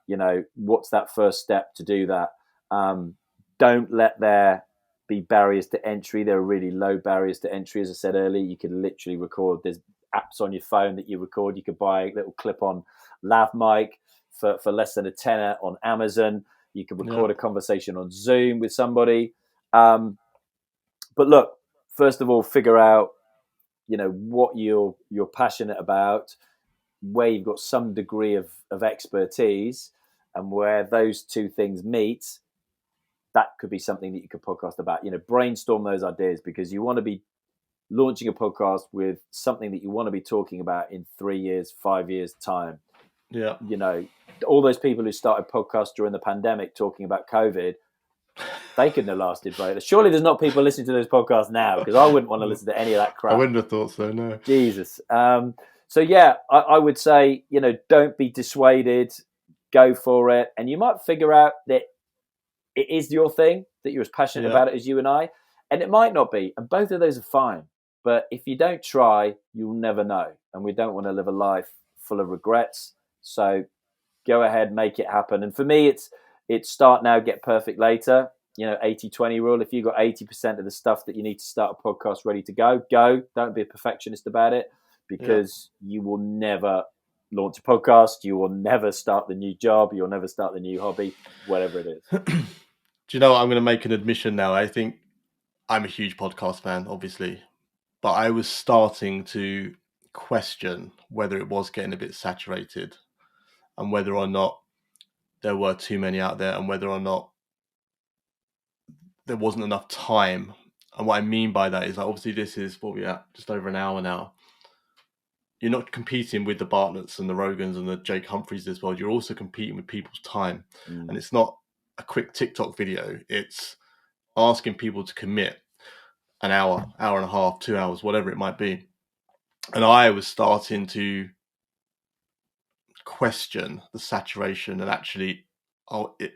What's that first step to do that? Don't let there be barriers to entry. There are really low barriers to entry. As I said earlier, you can literally record. There's apps on your phone that you record. You could buy a little clip-on lav mic for less than a tenner on Amazon. You can record a conversation on Zoom with somebody. But look, first of all, figure out what you're passionate about, where you've got some degree of expertise, and where those two things meet. That could be something that you could podcast about. Brainstorm those ideas, because you want to be launching a podcast with something that you want to be talking about in 3 years, 5 years time. Yeah. All those people who started podcasts during the pandemic talking about COVID, They couldn't have lasted very. Surely there's not people listening to those podcasts now, because I wouldn't want to listen to any of that crap. I wouldn't have thought so, no. Jesus. So yeah, I would say, don't be dissuaded. Go for it, and you might figure out that it is your thing, that you're as passionate about it as you and I, and it might not be, and both of those are fine. But if you don't try, you'll never know, and we don't want to live a life full of regrets. So go ahead, make it happen. And for me, it's start now, get perfect later. 80-20 rule. If you've got 80% of the stuff that you need to start a podcast ready to go. Don't be a perfectionist about it, because you will never launch a podcast. You will never start the new job. You'll never start the new hobby, whatever it is. Do you know what? I'm going to make an admission now. I think I'm a huge podcast fan, obviously, but I was starting to question whether it was getting a bit saturated and whether or not there were too many out there and whether or not there wasn't enough time. And what I mean by that is, like, obviously this is what we're at, just over an hour now. You're not competing with the Bartletts and the Rogans and the Jake Humphreys this world. You're also competing with people's time. And it's not a quick TikTok video. It's asking people to commit an hour, hour and a half, 2 hours, whatever it might be. And I was starting to question the saturation and actually,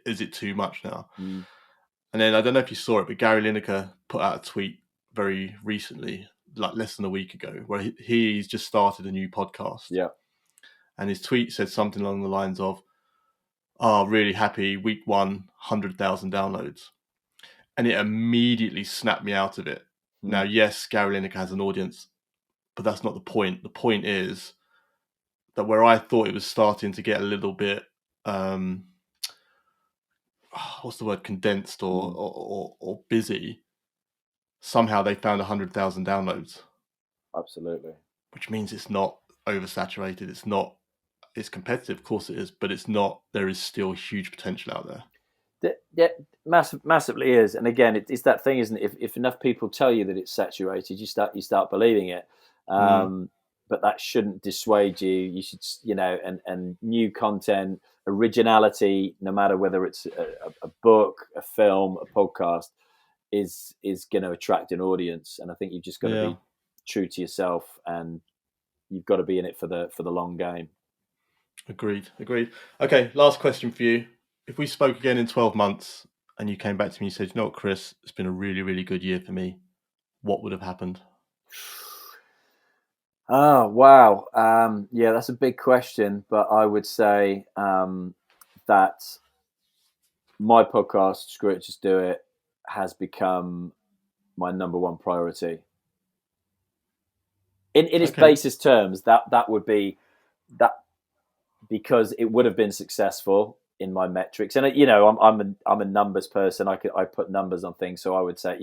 is it too much now? And then I don't know if you saw it, but Gary Lineker put out a tweet very recently, like less than a week ago, where he's just started a new podcast. Yeah. And his tweet said something along the lines of, really happy, week 100,000 downloads. And it immediately snapped me out of it. Now, yes, Gary Lineker has an audience, but that's not the point. The point is that where I thought it was starting to get a little bit, what's the word, condensed or busy, somehow they found 100,000 downloads. Absolutely. Which means it's not oversaturated. It's competitive, of course it is, but it's not. There is still huge potential out there. Yeah, massively is. And again, it's that thing, isn't it? If enough people tell you that it's saturated, you start believing it. But that shouldn't dissuade you. You should, and new content, originality, no matter whether it's a book, a film, a podcast, is going to attract an audience. And I think you've just got to be true to yourself, and you've got to be in it for the long game. Agreed. Okay, last question for you. If we spoke again in 12 months and you came back to me and you said, you know what, Chris, it's been a really, really good year for me, what would have happened? Oh, wow. Yeah, that's a big question, but I would say that my podcast, Screw It, Just Do It, has become my number one priority. In its basest terms, that would be that, because it would have been successful in my metrics. And I'm a numbers person. I put numbers on things, so I would say,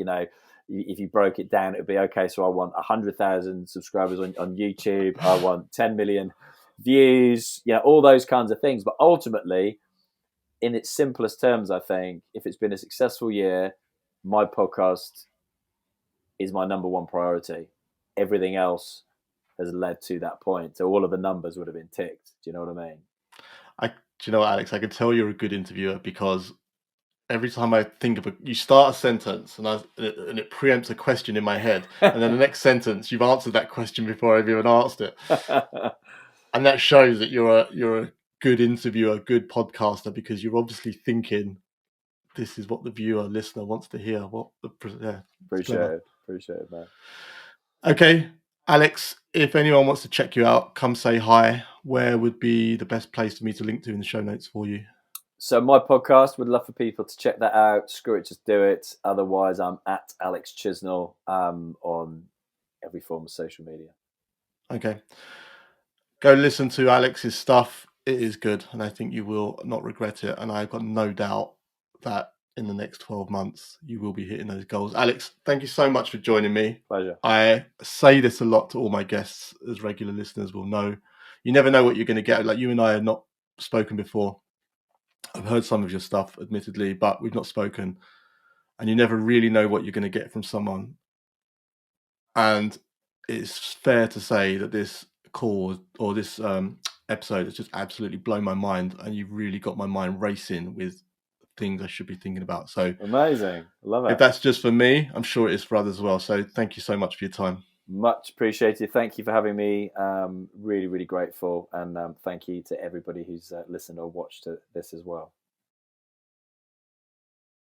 if you broke it down, it would be, okay, so I want 100,000 subscribers on YouTube. I want 10 million views, all those kinds of things. But ultimately, in its simplest terms, I think if it's been a successful year, my podcast is my number one priority. Everything else has led to that point. So all of the numbers would have been ticked. Do you know what I mean? Do you know what, Alex? I can tell you're a good interviewer, because every time I think of you start a sentence and it preempts a question in my head, and then the next sentence you've answered that question before I've even asked it, and that shows that you're a good interviewer, good podcaster, because you're obviously thinking, this is what the listener wants to hear. Appreciate it, man. Okay, Alex, if anyone wants to check you out, come say hi. Where would be the best place for me to link to in the show notes for you? So my podcast, would love for people to check that out. Screw It, Just Do It. Otherwise, I'm at Alex Chisnall on every form of social media. Okay. Go listen to Alex's stuff. It is good, and I think you will not regret it. And I've got no doubt that in the next 12 months, you will be hitting those goals. Alex, thank you so much for joining me. Pleasure. I say this a lot to all my guests, as regular listeners will know. You never know what you're going to get. Like, you and I have not spoken before. I've heard some of your stuff, admittedly, but we've not spoken. And you never really know what you're going to get from someone. And it's fair to say that this call or this episode has just absolutely blown my mind. And you've really got my mind racing with things I should be thinking about. So Amazing. Love if it. that's just for me, I'm sure it is for others as well. So thank you so much for your time. Much appreciated. Thank you for having me. Really, really grateful. And thank you to everybody who's listened or watched this as well.